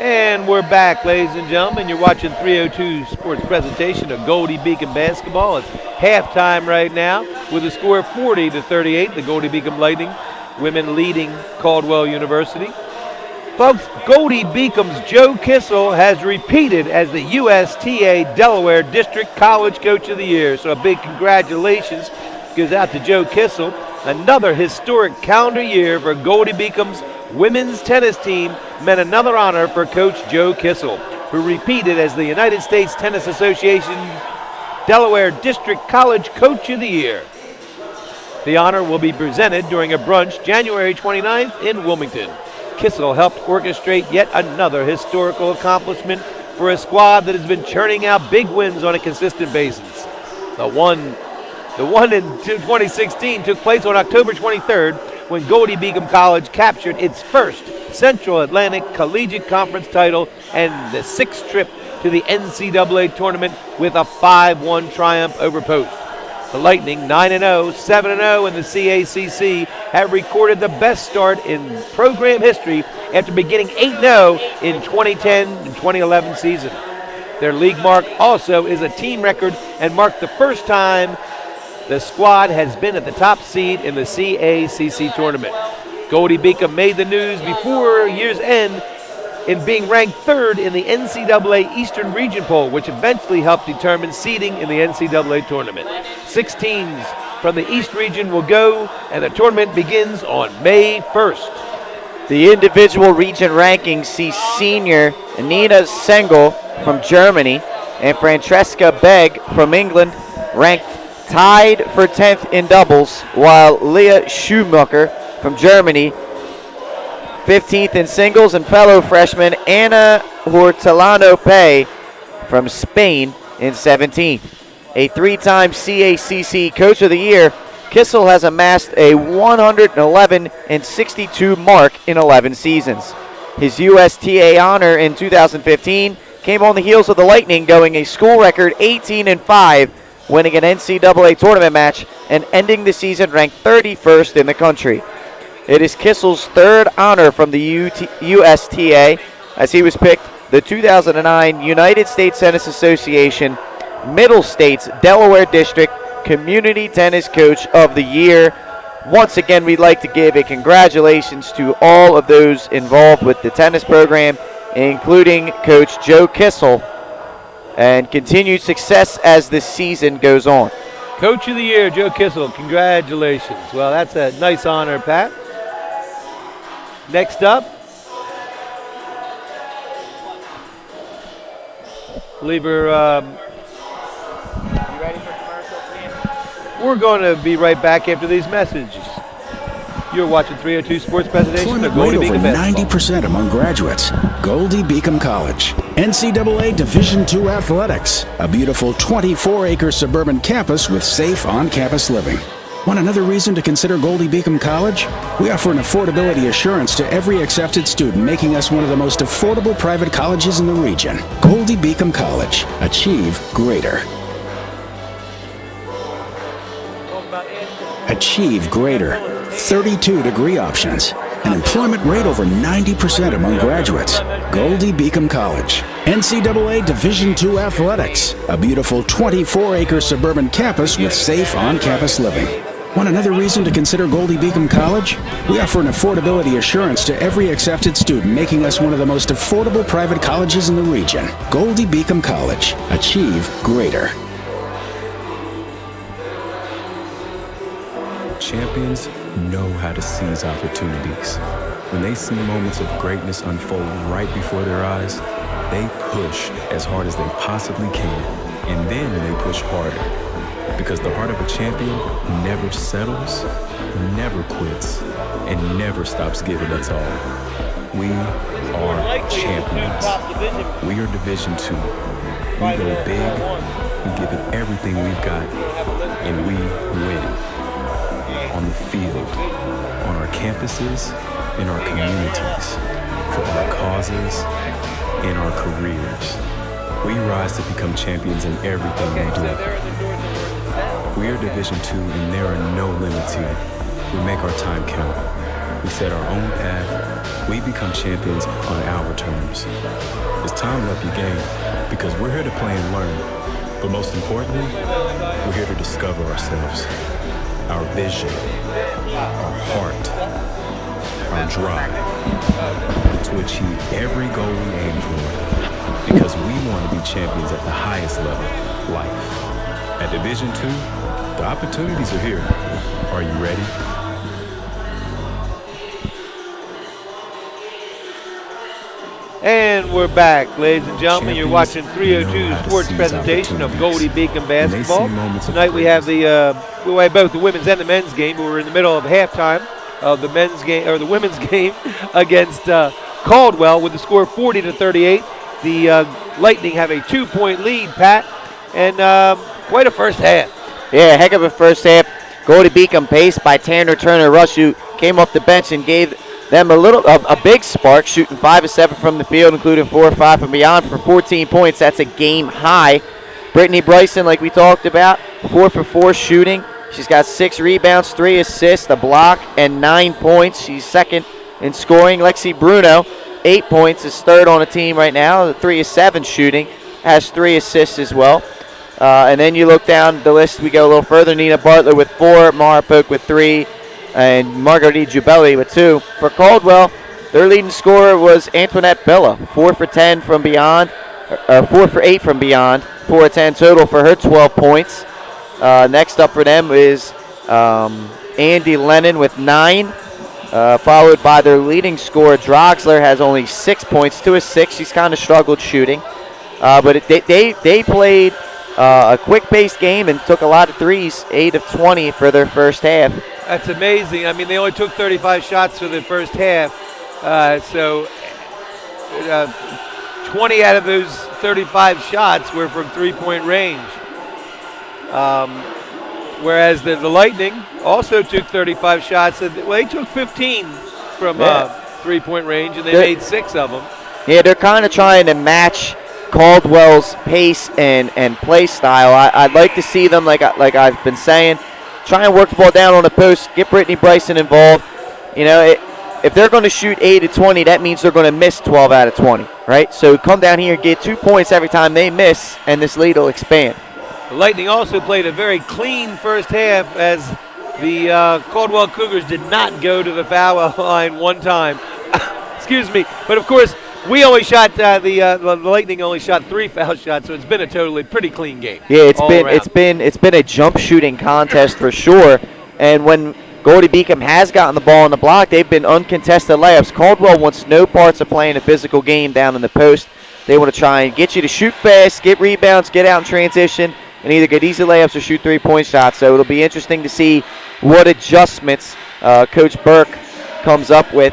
And we're back, ladies and gentlemen. You're watching 302 Sports presentation of Goldey Beacom basketball. It's halftime right now with a score of 40-38. The Goldey Beacom Lightning women leading Caldwell University. Folks, Goldey Beacom's Joe Kissel has repeated as the USTA Delaware District College Coach of the Year. So a big congratulations goes out to Joe Kissel. Another historic calendar year for Goldey Beacom's women's tennis team meant another honor for Coach Joe Kissel, who repeated as the United States Tennis Association Delaware District College Coach of the Year. The honor will be presented during a brunch January 29th in Wilmington. Kissel helped orchestrate yet another historical accomplishment for a squad that has been churning out big wins on a consistent basis. The one in 2016 took place on October 23rd when Goldey Beacom College captured its first Central Atlantic Collegiate Conference title and the sixth trip to the NCAA tournament with a 5-1 triumph over Post. The Lightning, 9-0, 7-0 in the CACC, have recorded the best start in program history after beginning 8-0 in 2010 and 2011 season. Their league mark also is a team record and marked the first time the squad has been at the top seed in the CACC tournament. Goldey Beacom made the news before year's end in being ranked third in the NCAA Eastern Region poll, which eventually helped determine seeding in the NCAA tournament. 6 teams from the East region will go, and the tournament begins on May 1st. The individual region rankings see senior Nina Sengel from Germany and Francesca Begg from England ranked tied for 10th in doubles, while Leah Schumacher from Germany 15th in singles, and fellow freshman Ana Hortelano-Pay from Spain in 17th. A 3-time CACC Coach of the Year, Kissel has amassed a 111-62 mark in 11 seasons. His USTA honor in 2015 came on the heels of the Lightning going a school record 18-5, winning an NCAA tournament match and ending the season ranked 31st in the country. It is Kissel's third honor from the USTA, as he was picked the 2009 United States Tennis Association Middle States Delaware District Community Tennis Coach of the Year. Once again, we'd like to give a congratulations to all of those involved with the tennis program, including Coach Joe Kissel, and continued success as the season goes on. Coach of the Year, Joe Kissel, congratulations. Well, that's a nice honor, Pat. Next up, we're going to be right back after these messages. You're watching 302 Sports presentation of Goldey Beacom basketball. 90% among graduates. Goldey Beacom College. NCAA Division II athletics. A beautiful 24-acre suburban campus with safe on-campus living. Want another reason to consider Goldey Beacom College? We offer an affordability assurance to every accepted student, making us one of the most affordable private colleges in the region. Goldey Beacom College. Achieve greater. Achieve greater. 32 degree options. An employment rate over 90% among graduates. Goldey Beacom College. NCAA Division II athletics. A beautiful 24-acre suburban campus with safe on-campus living. Want another reason to consider Goldey Beacom College? We offer an affordability assurance to every accepted student, making us one of the most affordable private colleges in the region. Goldey Beacom College. Achieve greater. Champions know how to seize opportunities. When they see moments of greatness unfold right before their eyes, they push as hard as they possibly can, and then they push harder. Because the heart of a champion never settles, never quits, and never stops giving its all. We are champions. We are Division II. We go big, we give it everything we've got, and we win. On the field, on our campuses, in our communities, for our causes, in our careers. We rise to become champions in everything we do. We are Division II, and there are no limits here. We make our time count. We set our own path. We become champions on our terms. It's time to up your game because we're here to play and learn. But most importantly, we're here to discover ourselves, our vision, our heart, our drive to achieve every goal we aim for. Because we want to be champions at the highest level, life. At Division II, the opportunities are here. Are you ready? And we're back, ladies and gentlemen. You're watching 302 Sports presentation of Goldey Beacom basketball. Tonight we have both the women's and the men's game, but we're in the middle of halftime of the men's game or the women's game against Caldwell with the score 40-38. The Lightning have a 2-point lead, Pat, and quite a first half. Yeah, heck of a first half. Goldey Beacom, paced by Tanner Turner-Rush, who came off the bench and gave them a big spark, shooting 5 of 7 from the field, including 4 or 5 from beyond for 14 points. That's a game high. Brittany Bryson, like we talked about, 4 for 4 shooting. She's got 6 rebounds, 3 assists, a block, and 9 points. She's second in scoring. Lexi Bruno, 8 points, is third on the team right now. 3 of 7 shooting, has 3 assists as well. And then you look down the list, we go a little further. Nina Bartlett with 4, Mara Polk with 3, and Marguerite Jubelli with 2. For Caldwell, their leading scorer was Antoinette Bella, 4 for 10 from beyond, 4 for 8 from beyond, 4 of 10 total for her 12 points. Next up for them is Andy Lennon with 9, followed by their leading scorer, Droxler, has only 6 points, 2 of 6. She's kind of struggled shooting. But they played a quick-paced game and took a lot of threes, 8 of 20 for their first half. That's amazing. I mean, they only took 35 shots for the first half, so 20 out of those 35 shots were from three-point range. Whereas the Lightning also took 35 shots. And, well, they took 15 from three-point range, and they made 6 of them. Yeah, they're kind of trying to match Caldwell's pace and play style. I'd like to see them, like I've been saying, try and work the ball down on the post, get Brittany Bryson involved. You know, if they're going to shoot 8 of 20, that means they're going to miss 12 out of 20, right? So come down here and get 2 points every time they miss, and this lead will expand. The Lightning also played a very clean first half as the Caldwell Cougars did not go to the foul line one time. Excuse me. But, of course, we only shot the Lightning only shot 3 foul shots, so it's been a totally pretty clean game. Yeah, it's been a jump shooting contest for sure. And when Goldey Beacom has gotten the ball on the block, they've been uncontested layups. Caldwell wants no parts of playing a physical game down in the post. They want to try and get you to shoot fast, get rebounds, get out in transition, and either get easy layups or shoot 3-point shots. So it'll be interesting to see what adjustments Coach Burke comes up with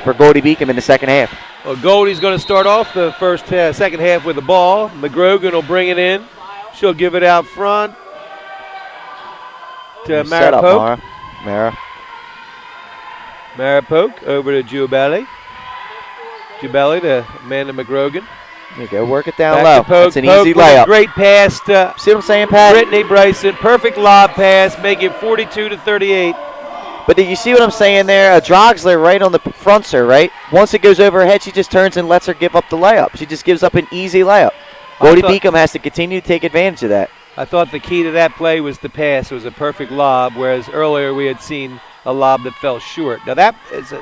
for Goldey Beacom in the second half. Well, Goldie's going to start off the second half with the ball. McGrogan will bring it in. She'll give it out front to Mara Polk. Mara Polk over to Jubelli. Jubelli to Amanda McGrogan. There you go. Work it down Back low. to Polk. It's an Polk easy with layup. A great pass to See what I'm saying, Pat? Brittany Bryson. Perfect lob pass, make it 42-38. But did you see what I'm saying there? Droxler right on the fronts her, right? Once it goes over her head, she just turns and lets her give up the layup. She just gives up an easy layup. Goldey Beacom has to continue to take advantage of that. I thought the key to that play was the pass. It was a perfect lob, whereas earlier we had seen a lob that fell short. Now that is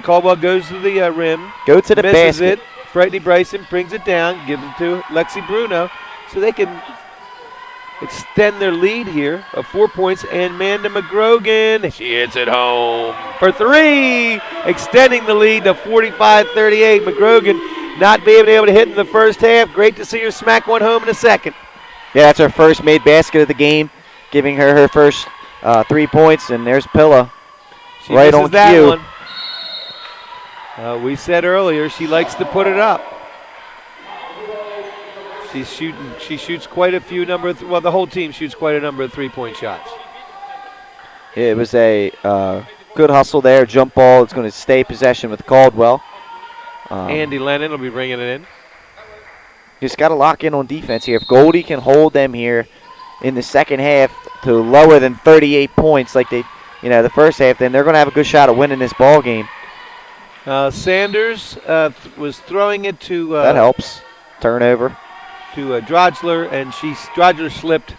Caldwell goes to the rim. Go to the misses basket. It. Brittany Bryson brings it down, gives it to Lexi Bruno, so they can extend their lead here of 4 points. And Amanda McGrogan, she hits it home for 3, extending the lead to 45-38. McGrogan not being able to hit in the first half. Great to see her smack one home in the second. Yeah, that's her first made basket of the game, giving her first 3 points. And there's Pilla right on that cue. One. We said earlier she likes to put it up. She shoots quite a few the whole team shoots quite a number of 3-point shots. It was a good hustle there. Jump ball. It's going to stay possession with Caldwell. Andy Lennon will be bringing it in. Just got to lock in on defense here. If Goldey can hold them here in the second half to lower than 38 points like they the first half, then they're going to have a good shot at winning this ball game. Sanders was throwing it to that helps. Turnover to Drodgler, and Drodgler slipped,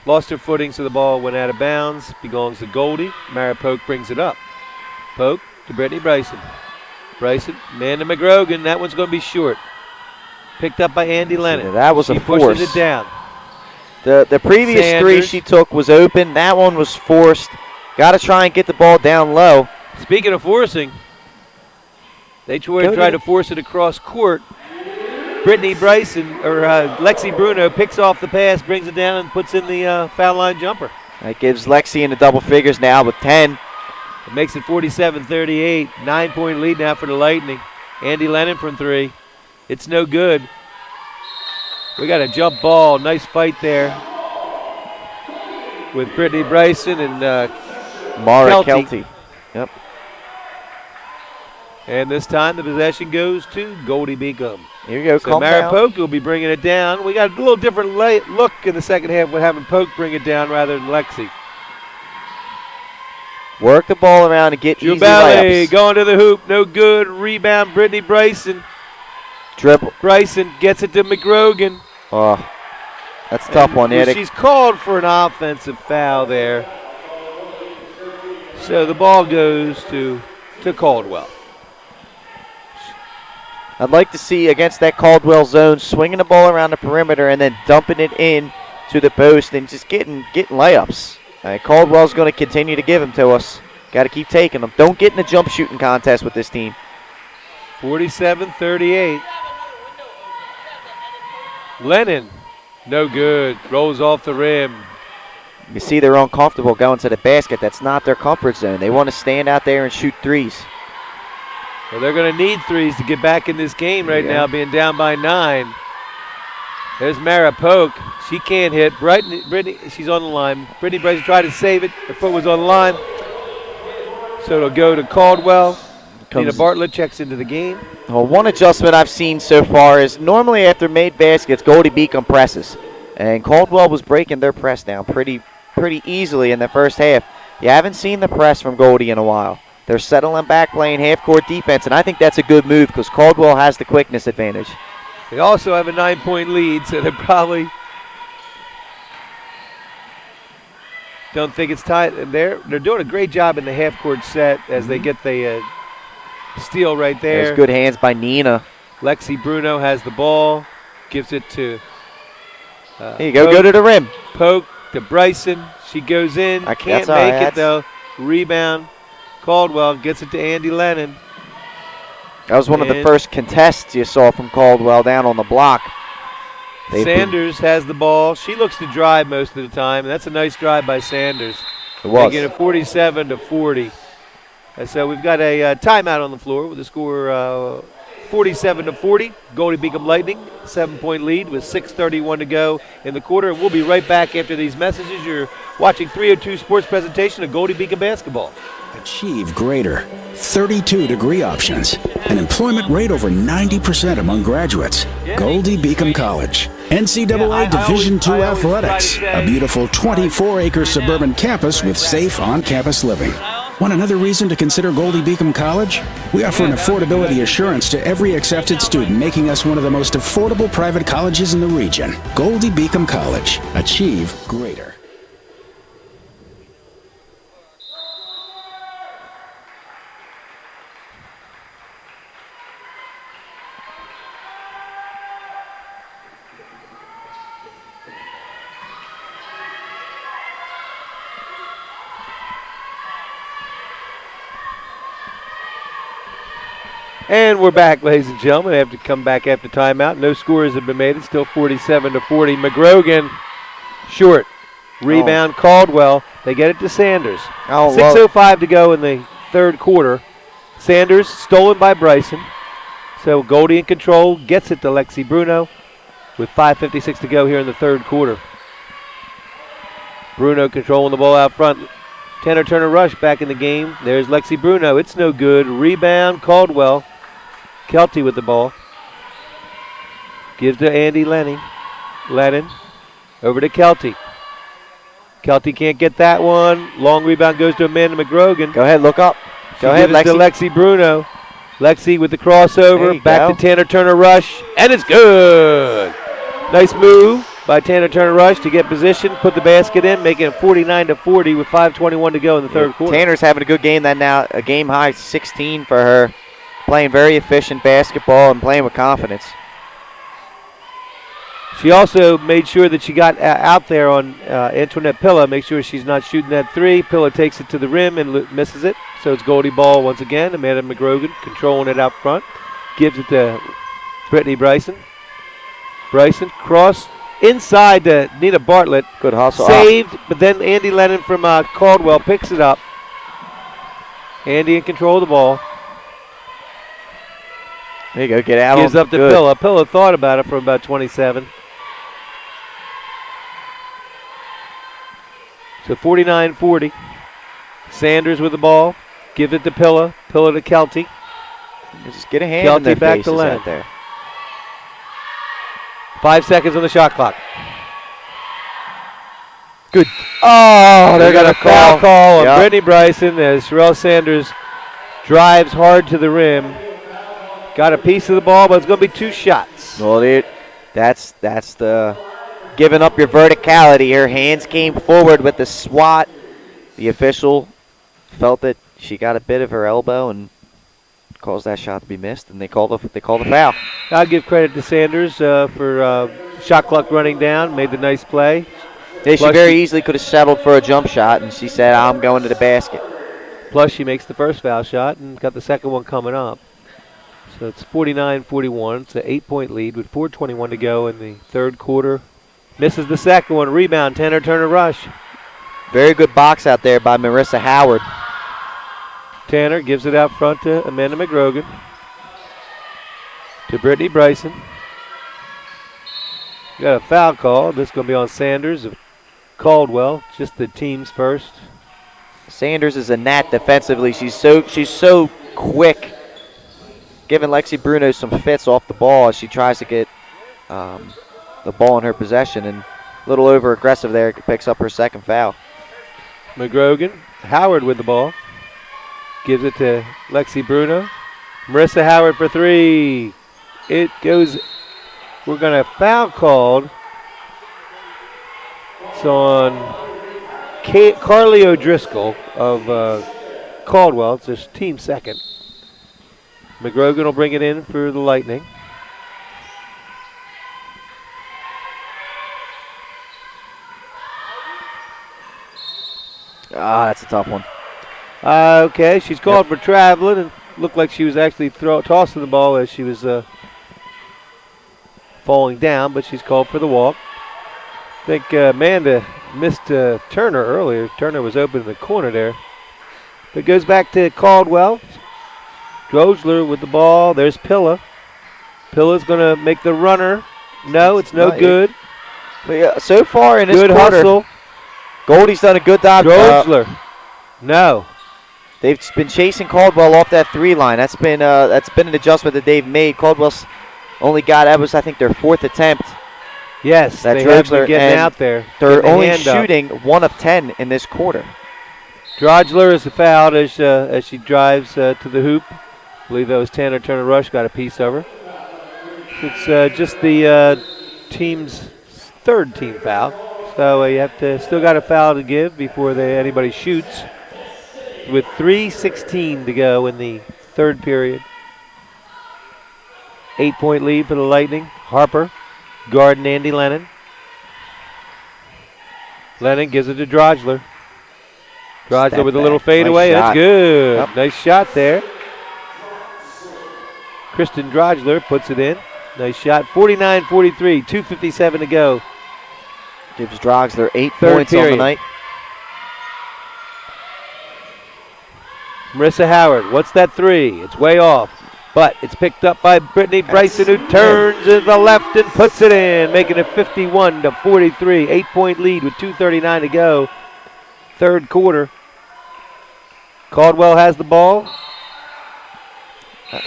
lost her footing, so the ball went out of bounds. Belongs to Goldey. Mara Polk brings it up. Polk to Brittany Bryson. Bryson, man to McGrogan. That one's going to be short. Picked up by Andy Lennon. That was a force. She pushes it down. The previous three she took was open. That one was forced. Got to try and get the ball down low. Speaking of forcing, they tried to force it across court. Brittany Bryson, or Lexi Bruno, picks off the pass, brings it down, and puts in the foul line jumper. That gives Lexi in the double figures now with 10. It makes it 47-38. 9-point lead now for the Lightning. Andy Lennon from three. It's no good. We got a jump ball. Nice fight there with Brittany Bryson and Mara Kelty. Yep. And this time the possession goes to Goldey Beacom. Here you go. So Mara Polk will be bringing it down. We got a little different look in the second half with having Polk bring it down rather than Lexi. Work the ball around and get easy layups. Going to the hoop. No good. Rebound, Brittany Bryson. Dribble. Bryson gets it to McGrogan. Oh, that's a tough one. Yeah, she's called for an offensive foul there. So the ball goes to Caldwell. I'd like to see against that Caldwell zone, swinging the ball around the perimeter and then dumping it in to the post and just getting layups. Caldwell's going to continue to give them to us. Got to keep taking them. Don't get in a jump shooting contest with this team. 47-38. Lennon, no good. Rolls off the rim. You see they're uncomfortable going to the basket. That's not their comfort zone. They want to stand out there and shoot threes. Well, they're going to need threes to get back in this game right now, being down by 9. There's Mara Polk. She can't hit. Brittany, she's on the line. Brittany Bryson tried to save it. Her foot was on the line. So it'll go to Caldwell. Nina Bartlett checks into the game. Well, one adjustment I've seen so far is normally after made baskets, Goldey Beacom presses. And Caldwell was breaking their press down pretty easily in the first half. You haven't seen the press from Goldey in a while. They're settling back, playing half-court defense, and I think that's a good move because Caldwell has the quickness advantage. They also have a 9-point lead, so they probably don't think it's tight. They're doing a great job in the half-court set as they get the steal right there. There's good hands by Nina. Lexi Bruno has the ball, gives it to here you go, go to the rim. Polk to Bryson. She goes in, can't make it though. Rebound. Caldwell gets it to Andy Lennon. That was one of the first contests you saw from Caldwell down on the block. Sanders has the ball. She looks to drive most of the time, and that's a nice drive by Sanders. It was. Making it 47-40. And so we've got a timeout on the floor with the score 47-40. Goldey Beacom Lightning, 7-point lead with 6:31 to go in the quarter. And we'll be right back after these messages. You're watching 302 Sports presentation of Goldey Beacom basketball. Achieve greater. 32 degree options. An employment rate over 90% among graduates. Goldey Beacom College. NCAA Division II athletics. A beautiful 24-acre suburban campus with safe on-campus living. Want another reason to consider Goldey Beacom College? We offer an affordability assurance to every accepted student, making us one of the most affordable private colleges in the region. Goldey Beacom College. Achieve greater. And we're back, ladies and gentlemen. They have to come back after timeout. No scores have been made. It's still 47-40. McGrogan, short. Rebound, Caldwell. They get it to Sanders. 6:05 to go in the third quarter. Sanders stolen by Bryson. So Goldey in control, gets it to Lexi Bruno with 5:56 to go here in the third quarter. Bruno controlling the ball out front. Tanner Turner Rush back in the game. There's Lexi Bruno. It's no good. Rebound, Caldwell. Kelty with the ball. Gives to Andy Lennon. Over to Kelty. Kelty can't get that one. Long rebound goes to Amanda McGrogan. Go ahead, look up. Go She ahead, gives it Lexi. to Lexi Bruno. Lexi with the There crossover. you Back go. to Tanner Turner Rush. And it's good. Nice move by Tanner Turner Rush to get position, put the basket in, making it 49-40 with 5:21 to go in the third quarter. Tanner's having a good game that now, a game high 16 for her. Playing very efficient basketball and playing with confidence. She also made sure that she got out there on Antoinette Pilla, make sure she's not shooting that three. Pilla takes it to the rim and misses it. So it's Goldie ball once again. Amanda McGrogan controlling it out front. Gives it to Brittany Bryson. Bryson cross inside to Nina Bartlett. Good hustle. Saved, but then Andy Lennon from Caldwell picks it up. Andy in control of the ball. There you go, get out. Gives up to Good. Pilla. Pilla thought about it for about 27. So 49-40. Sanders with the ball. Gives it to Pilla. Pilla to Kelty. Just get a hand Kelty in their back to faces Lennon. out there. 5 seconds on the shot clock. Good. Oh, They they're got going a to foul call on Yep. Brittany Bryson as Sherelle Sanders drives hard to the rim. Got a piece of the ball, but it's going to be 2 shots. Well, dude, that's the giving up your verticality. Her hands came forward with the swat. The official felt that she got a bit of her elbow and caused that shot to be missed, and they called the foul. I'll give credit to Sanders for shot clock running down. Made the nice play. Yeah, she Plus very easily could have settled for a jump shot, and she said, "I'm going to the basket." Plus, she makes the first foul shot and got the second one coming up. So it's 49-41. It's an 8-point lead with 4:21 to go in the third quarter. Misses the second one. Rebound, Tanner Turner Rush. Very good box out there by Marissa Howard. Tanner gives it out front to Amanda McGrogan. To Brittany Bryson. Got a foul call. This is going to be on Sanders of Caldwell. Just the team's first. Sanders is a gnat defensively. She's so quick, giving Lexi Bruno some fits off the ball as she tries to get the ball in her possession, and a little over aggressive there. Picks up her second foul. McGrogan, Howard with the ball. Gives it to Lexi Bruno. Marissa Howard for 3. It goes. We're going to foul called. It's on Carly O'Driscoll of Caldwell. It's his team second. McGrogan will bring it in for the Lightning. That's a tough one. Okay, she's called for traveling, and looked like she was actually tossing the ball as she was falling down, but she's called for the walk. I think Amanda missed Turner earlier. Turner was open in the corner there. But it goes back to Caldwell. Drozler with the ball. There's Pilla. Pilla's going to make the runner. No, it's no good. But yeah, so far in this Good quarter, hustle. Goldie's done a good job. Drozler. No. They've been chasing Caldwell off that 3 line. That's been an adjustment that they've made. Caldwell's only got, that was I think their 4th attempt. Yes, That they have been Drozler, getting and out there. They're getting the only hand up. shooting 1 of 10 in this quarter. Drozler is fouled as she drives to the hoop. I believe that was Tanner Turner Rush, got a piece of her. It's just the team's 3rd team foul. So you have to still got a foul to give before anybody shoots. With 3:16 to go in the 3rd period. 8-point lead for the Lightning. Harper guarding Andy Lennon. Lennon gives it to Drozler. Drozler Step with a back. little fadeaway. Nice That's shot. good. Yep. Nice shot there. Kristen Drozler puts it in. Nice shot. 49-43. 2:57 to go. Gives Drozler 8 Third points on period. the night. Marissa Howard, what's that 3? It's way off. But it's picked up by Brittany Bryson, who turns to the left and puts it in, making it 51-43. 8-point lead with 2:39 to go. 3rd quarter. Caldwell has the ball.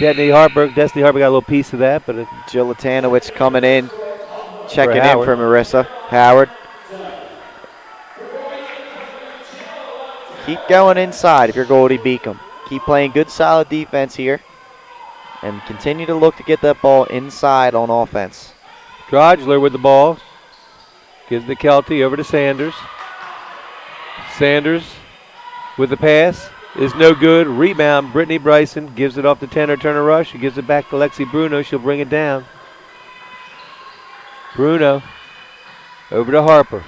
Destiny Harper got a little piece of that, but Jill Latanowicz coming in, checking in Howard. for Marissa Howard. Keep going inside if you're Goldey Beacom. Keep playing good, solid defense here. And continue to look to get that ball inside on offense. Drogler with the ball. Gives the Kelty over to Sanders. Sanders with the pass. Is no good. Rebound, Brittany Bryson gives it off to Tanner Turner Rush. She gives it back to Lexi Bruno. She'll bring it down. Bruno over to Harper.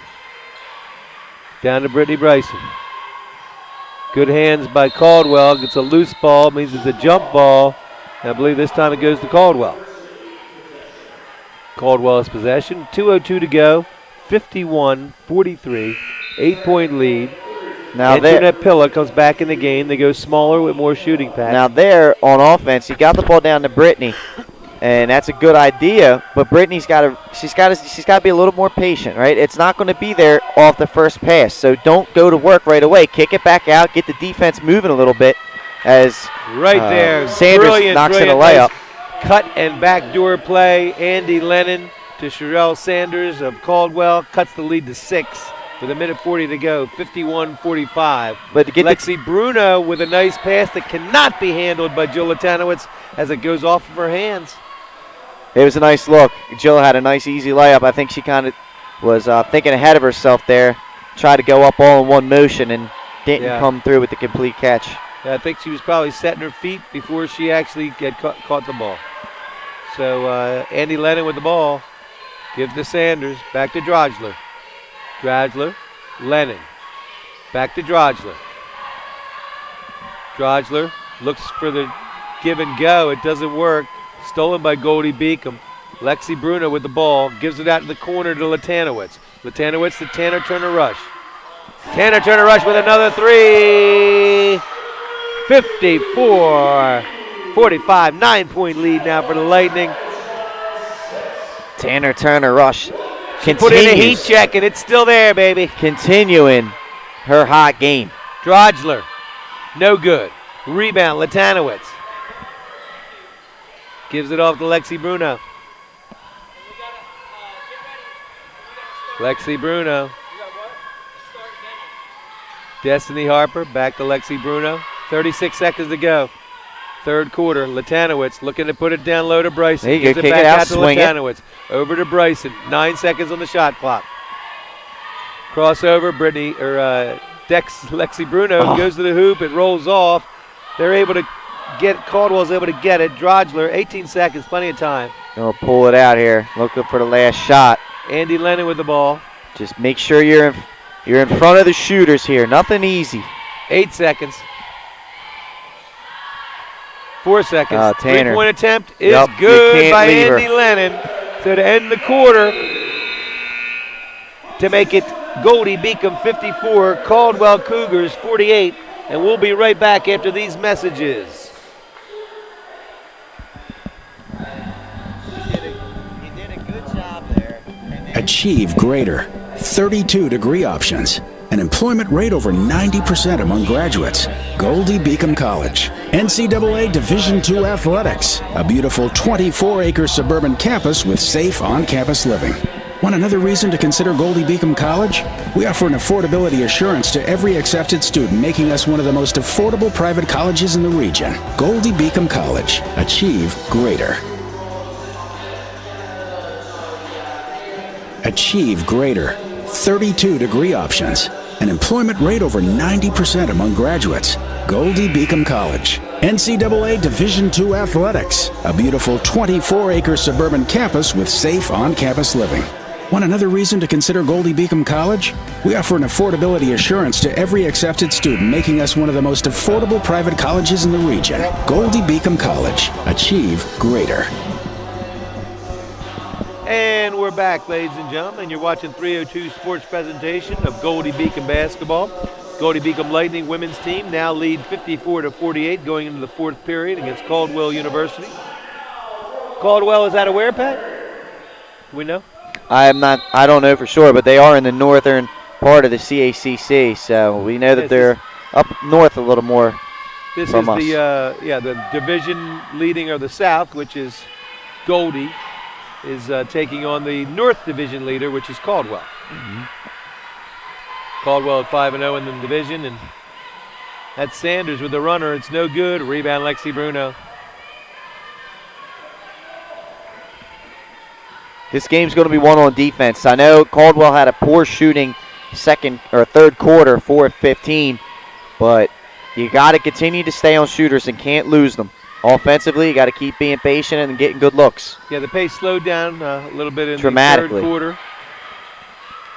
Down to Brittany Bryson. Good hands by Caldwell. Gets a loose ball, means it's a jump ball. And I believe this time it goes to Caldwell. Caldwell's possession. 2:02 to go. 51-43. 8-point lead. Now Internet Pillar comes back in the game. They go smaller with more shooting patterns. Now there on offense, he got the ball down to Brittany, and that's a good idea. But Brittany's got to be a little more patient, right? It's not going to be there off the first pass. So don't go to work right away. Kick it back out. Get the defense moving a little bit. As there, Sanders knocks in a layup. Nice cut and backdoor play. Andy Lennon to Sherelle Sanders of Caldwell cuts the lead to 6. With a minute 40 to go, 51-45. But to get Lexi Bruno with a nice pass that cannot be handled by Jill Latanowicz as it goes off of her hands. It was a nice look. Jill had a nice easy layup. I think she kind of was thinking ahead of herself there. Tried to go up all in one motion and didn't come through with the complete catch. Yeah, I think she was probably setting her feet before she actually had caught the ball. So Andy Lennon with the ball. Gives to Sanders. Back to Drogler. Drogler, Lennon, back to Drogler. Drogler looks for the give and go. It doesn't work. Stolen by Goldey Beacom. Lexi Bruno with the ball. Gives it out in the corner to Latanowicz. Latanowicz to Tanner Turner Rush. Tanner Turner Rush with another three. 54-45. 9-point lead now for the Lightning. Tanner Turner Rush. Put in a heat check, and it's still there, baby. Continuing her hot game. Drogler, no good. Rebound, Latanowicz. Gives it off to Lexi Bruno. Lexi Bruno. Destiny Harper, back to Lexi Bruno. 36 seconds to go. Third quarter, Latanowicz looking to put it down low to Bryson. There you Gives go, it kick back it out, out to swing Latanowicz. Over to Bryson. 9 seconds on the shot clock. Crossover, Lexi Bruno goes to the hoop. It rolls off. They're able to Caldwell's able to get it. Drogler, 18 seconds, plenty of time. Gonna pull it out here. Looking for the last shot. Andy Lennon with the ball. Just make sure you're in front of the shooters here. Nothing easy. 8 seconds. 4 seconds. Tanner. 3-point attempt is good by Andy Lennon. So to end the quarter, to make it Goldey Beacom 54, Caldwell Cougars 48. And we'll be right back after these messages. You did a good job there. Achieve greater. 32 degree options. An employment rate over 90% among graduates. Goldey Beacom College. NCAA Division II athletics. A beautiful 24-acre suburban campus with safe on-campus living. Want another reason to consider Goldey Beacom College? We offer an affordability assurance to every accepted student, making us one of the most affordable private colleges in the region. Goldey Beacom College. Achieve greater. Achieve greater. 32 degree options. An employment rate over 90% among graduates. Goldey Beacom College. NCAA Division II athletics. A beautiful 24-acre suburban campus with safe on-campus living. Want another reason to consider Goldey Beacom College? We offer an affordability assurance to every accepted student, making us one of the most affordable private colleges in the region. Goldey Beacom College. Achieve greater. And we're back, ladies and gentlemen. You're watching 302 Sports presentation of Goldey Beacom basketball. Goldey Beacom Lightning women's team now lead 54-48 going into the fourth period against Caldwell University. Caldwell is out of where, Pat? Do we know? I don't know for sure, but they are in the northern part of the CACC, so we know that they're up north a little more from us. The division leading of the South, which is Goldey, is taking on the North Division leader, which is Caldwell. Mm-hmm. Caldwell at 5-0 in the division, and That's Sanders with the runner. It's no good. Rebound, Lexi Bruno. This game's going to be won on defense. I know Caldwell had a poor shooting third quarter, 4 of 15, but you got to continue to stay on shooters and can't lose them. Offensively, you got to keep being patient and getting good looks. Yeah, the pace slowed down a little bit in the Dramatically. third quarter.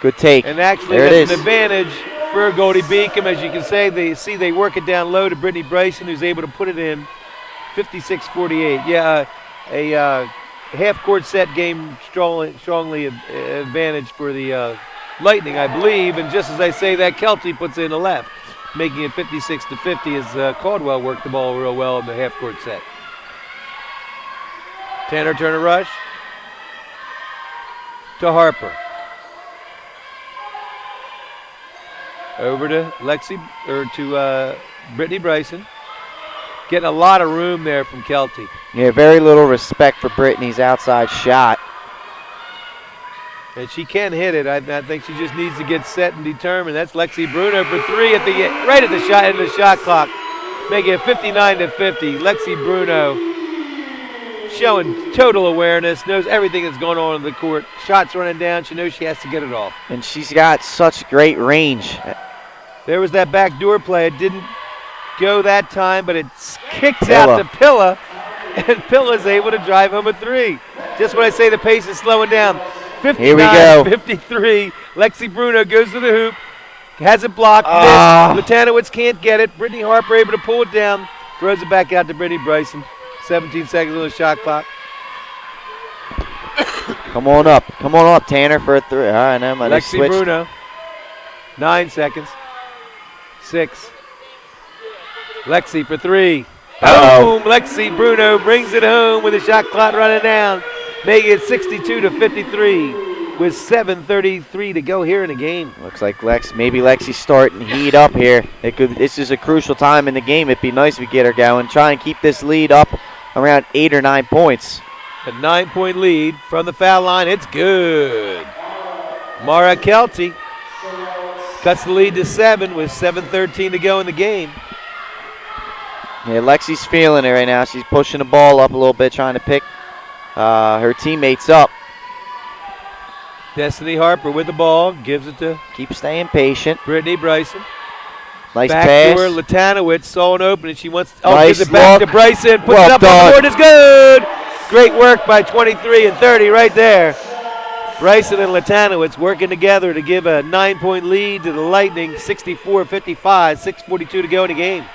Good take. And actually, there that's an advantage for Goldey Beacom. As you can say, they work it down low to Brittany Bryson, who's able to put it in 56-48. Yeah, a half-court set game strongly advantage for the Lightning, I believe. And just as I say that, Kelty puts in the left, making it 56-50 as Caldwell worked the ball real well in the half-court set. Tanner Turner rush to Harper. Over to Brittany Bryson. Getting a lot of room there from Kelty. Yeah, very little respect for Brittany's outside shot. And she can hit it. I think she just needs to get set and determined. That's Lexi Bruno for three right at the shot end of the shot clock, making it 59-50. Lexi Bruno showing total awareness, knows everything that's going on in the court. Shots running down. She knows she has to get it off. And she's got such great range. There was that backdoor play. It didn't go that time, but it kicks out to Pilla, and Pilla's able to drive home a three. Just when I say the pace is slowing down. 59-53. Lexi Bruno goes to the hoop, has it blocked, missed. Lutanowicz can't get it. Brittany Harper able to pull it down, throws it back out to Brittany Bryson. 17 seconds on the shot clock. Come on up, Tanner, for a three. All right, now Lexi Bruno, 9 seconds. 6. Lexi for three. Boom! Lexi Bruno brings it home with a shot clock running down, making it 62-53 with 7:33 to go here in the game. Looks like maybe Lexi's starting to heat up here. This is a crucial time in the game. It'd be nice if we get her going. Try and keep this lead up around 8 or 9 points. A 9-point lead from the foul line. It's good. Mara Kelty cuts the lead to 7 with 7:13 to go in the game. Yeah, Lexi's feeling it right now. She's pushing the ball up a little bit, trying to pick her teammates up. Destiny Harper with the ball, gives it to keep staying patient. Brittany Bryson. Nice backdoor, pass. Lutanowicz saw an opening. She wants nice gives it back to Bryson. Puts it up on the board. It's good. Great work by 23 and 30 right there. Bryson and Lutanowicz working together to give a 9-point lead to the Lightning. 64-55, 6:42 to go in the game.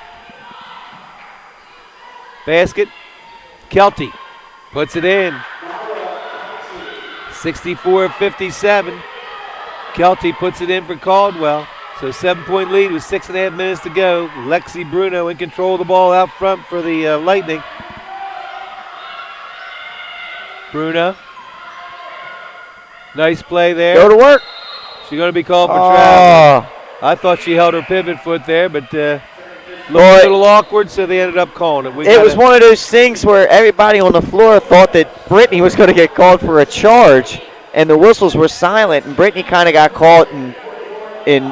Basket. Kelty puts it in. 64-57. Kelty puts it in for Caldwell. So 7-point lead with 6.5 minutes to go. Lexi Bruno in control of the ball out front for the Lightning. Bruno. Nice play there. Go to work. She's going to be called for travel. I thought she held her pivot foot there, but looked a little awkward, so they ended up calling it. It was one of those things where everybody on the floor thought that Brittany was going to get called for a charge, and the whistles were silent, and Brittany kind of got caught in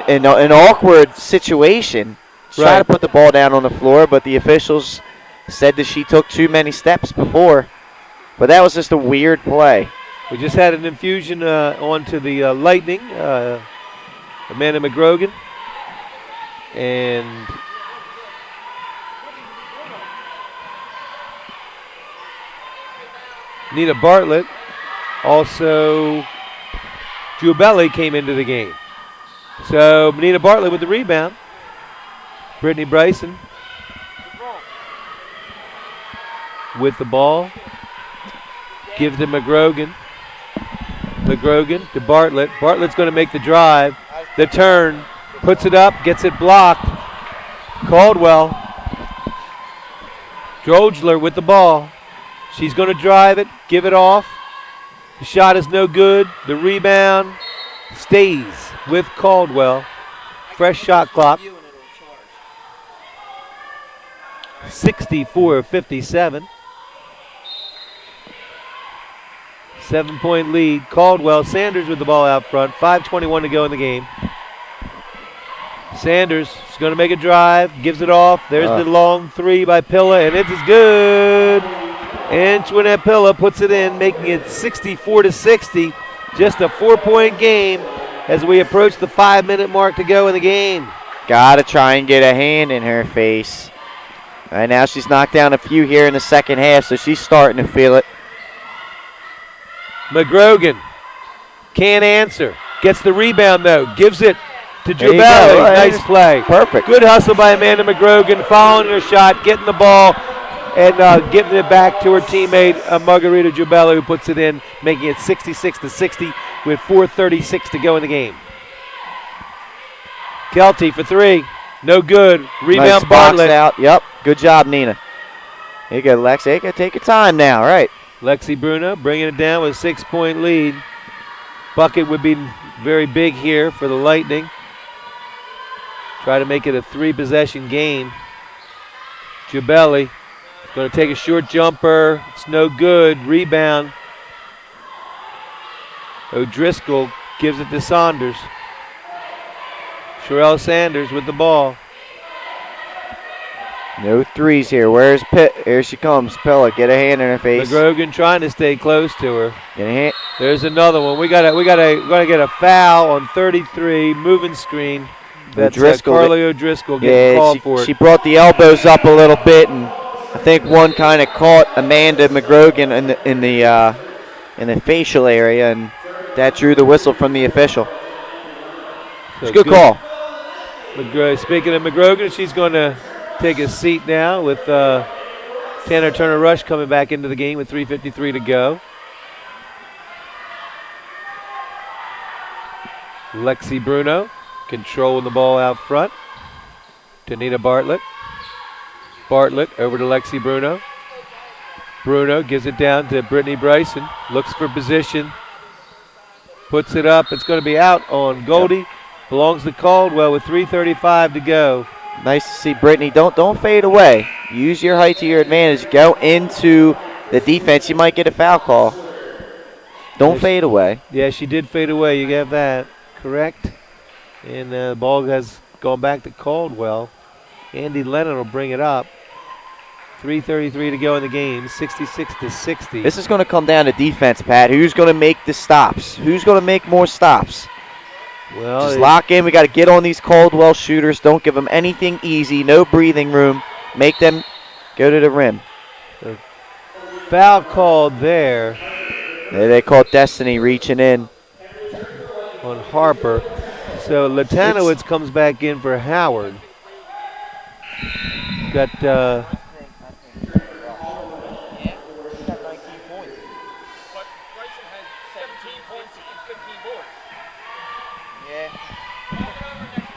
an awkward situation. Tried to put the ball down on the floor, but the officials said that she took too many steps before. But that was just a weird play. We just had an infusion onto the Lightning, Amanda McGrogan, and Nina Bartlett. Also, Giubelli came into the game. So Nina Bartlett with the rebound. Brittany Bryson with the ball. Gives to McGrogan. McGrogan to Bartlett. Bartlett's going to make the drive. The turn. Puts it up. Gets it blocked. Caldwell. Drogler with the ball. She's going to drive it. Give it off. The shot is no good. The rebound stays with Caldwell. Fresh shot clock. 64-57. 7-point lead. Caldwell. Sanders with the ball out front. 5:21 to go in the game. Sanders is going to make a drive, gives it off. There's the long three by Pilla, and it's good. Antoinette Pilla puts it in, making it 64-60. Just a 4-point game as we approach the 5-minute mark to go in the game. Gotta try and get a hand in her face. Right now she's knocked down a few here in the second half, so she's starting to feel it. McGrogan can't answer. Gets the rebound, though. Gives it to There you Jubelli. go. Nice play. Perfect. Good hustle by Amanda McGrogan, following her shot, getting the ball, and giving it back to her teammate, Margarita Jubelli, who puts it in, making it 66-60 with 4:36 to go in the game. Kelty for three. No good. Rebound, Nice box Bartlett. out. Yep. Good job, Nina. Here you go, Lex. You gotta take your time now. Right. Lexi Bruno bringing it down with a 6-point lead. Bucket would be very big here for the Lightning. Try to make it a 3-possession game. Jubelli going to take a short jumper. It's no good. Rebound. O'Driscoll gives it to Saunders. Sherelle Sanders with the ball. No threes here. Where's Pitt? Here she comes. Pella, get a hand in her face. McGrogan trying to stay close to her. Get a hand. There's another one. We gotta get a foul on 33. Moving screen. That's Carly O'Driscoll getting called for it. She brought the elbows up a little bit, and I think one kind of caught Amanda McGrogan in the facial area, and that drew the whistle from the official. So it's a good call. Speaking of McGrogan, she's going to take a seat now with Tanner Turner-Rush coming back into the game with 3:53 to go. Lexi Bruno controlling the ball out front to Nina Bartlett. Bartlett over to Lexi Bruno. Bruno gives it down to Brittany Bryson. Looks for position. Puts it up. It's going to be out on Goldie. Belongs to Caldwell with 3:35 to go. Nice to see Brittany. Don't fade away. Use your height to your advantage. Go into the defense. You might get a foul call. Don't fade away. Yeah, she did fade away. You have that correct. And the ball has gone back to Caldwell. Andy Lennon will bring it up. 3:33 to go in the game. 66-60. This is going to come down to defense, Pat. Who's going to make the stops? Who's going to make more stops? Well, just lock in. We got to get on these Caldwell shooters. Don't give them anything easy. No breathing room. Make them go to the rim. Foul called there. They called Destiny reaching in on Harper. So Latanowitz comes back in for Howard. Got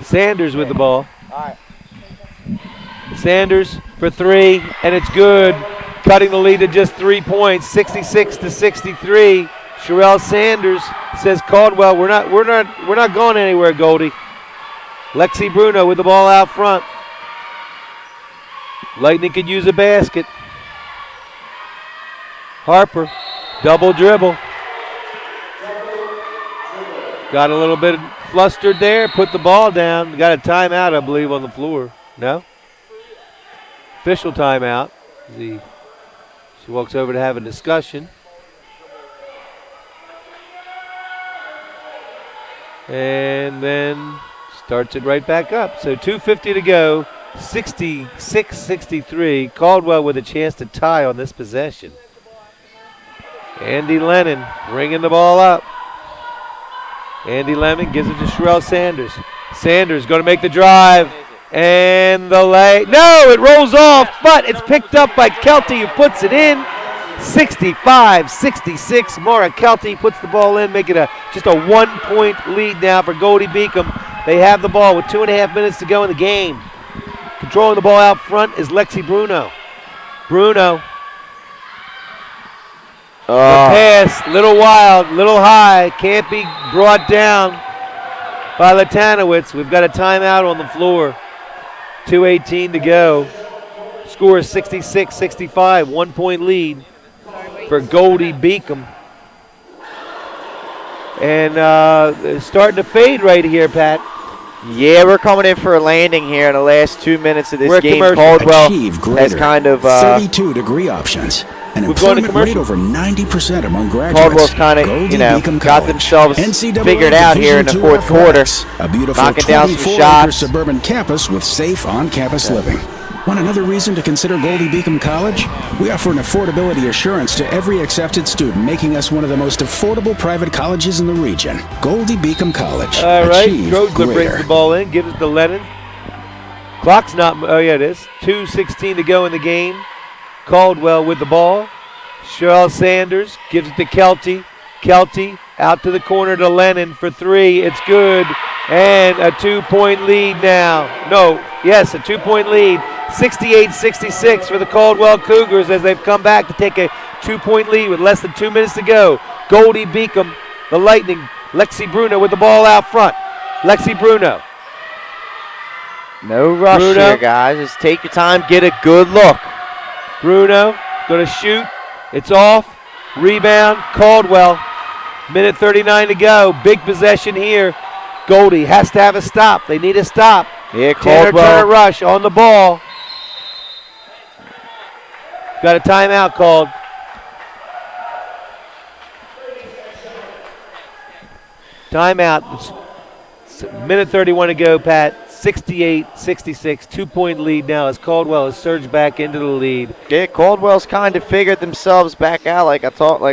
Sanders with the ball. Sanders for three, and it's good. Cutting the lead to just 3 points, 66-63. Sherelle Sanders says, Caldwell, we're not going anywhere, Goldie. Lexi Bruno with the ball out front. Lightning could use a basket. Harper, double dribble. Got a little bit flustered there, put the ball down. Got a timeout, I believe, on the floor. No? Official timeout. She walks over to have a discussion. And then starts it right back up. So 2:50 to go, 66-63. Caldwell with a chance to tie on this possession. Andy Lennon bringing the ball up. Andy Lemon gives it to Sherelle Sanders. Sanders going to make the drive. And the lay. No, it rolls off, but it's picked up by Kelty, who puts it in. 65-66. Maura Kelty puts the ball in, making just a 1-point lead now for Goldey Beacom. They have the ball with 2.5 minutes to go in the game. Controlling the ball out front is Lexi Bruno. Bruno. The pass, little wild, little high, can't be brought down by Latanowitz. We've got a timeout on the floor. 2:18 to go. Score is 66-65, 1-point lead for Goldey Beacom. And starting to fade right here, Pat. Yeah, we're coming in for a landing here in the last 2 minutes of this We're at game. commercial. Caldwell Achieve has greater. kind of 32-degree options. An We've gone to employment rate commercial. over 90% among graduates. Caldwell's kind of, Goldey you know, Beacom got College. themselves NCAA figured out here in the Division II fourth quarter. athletics. A beautiful Knocking down some 24-acre shots. suburban campus with safe on-campus living. Want another reason to consider Goldey Beacom College? We offer an affordability assurance to every accepted student, making us one of the most affordable private colleges in the region. Goldey Beacom College. All right, Achieve Drozler brings greater. the ball in, gives it to Lennon. Clock's not, oh yeah it is. 2:16 to go in the game. Caldwell with the ball. Sherelle Sanders gives it to Kelty. Kelty out to the corner to Lennon for three. It's good. And a 2-point lead now. No, yes, a 2-point lead. 68-66 for the Caldwell Cougars as they've come back to take a 2-point lead with less than 2 minutes to go. Goldey Beacom, the Lightning. Lexi Bruno with the ball out front. Lexi Bruno. No rush Bruno. here, guys. Just take your time, get a good look. Bruno going to shoot. It's off. Rebound. Caldwell. Minute 39 to go. Big possession here. Goldey has to have a stop. They need a stop. Yeah, Tanner Caldwell. Turner Rush on the ball. Got a timeout called. Timeout. Minute 31 to go, Pat. 68-66, 2-point lead now as Caldwell has surged back into the lead. Yeah, Caldwell's kind of figured themselves back out like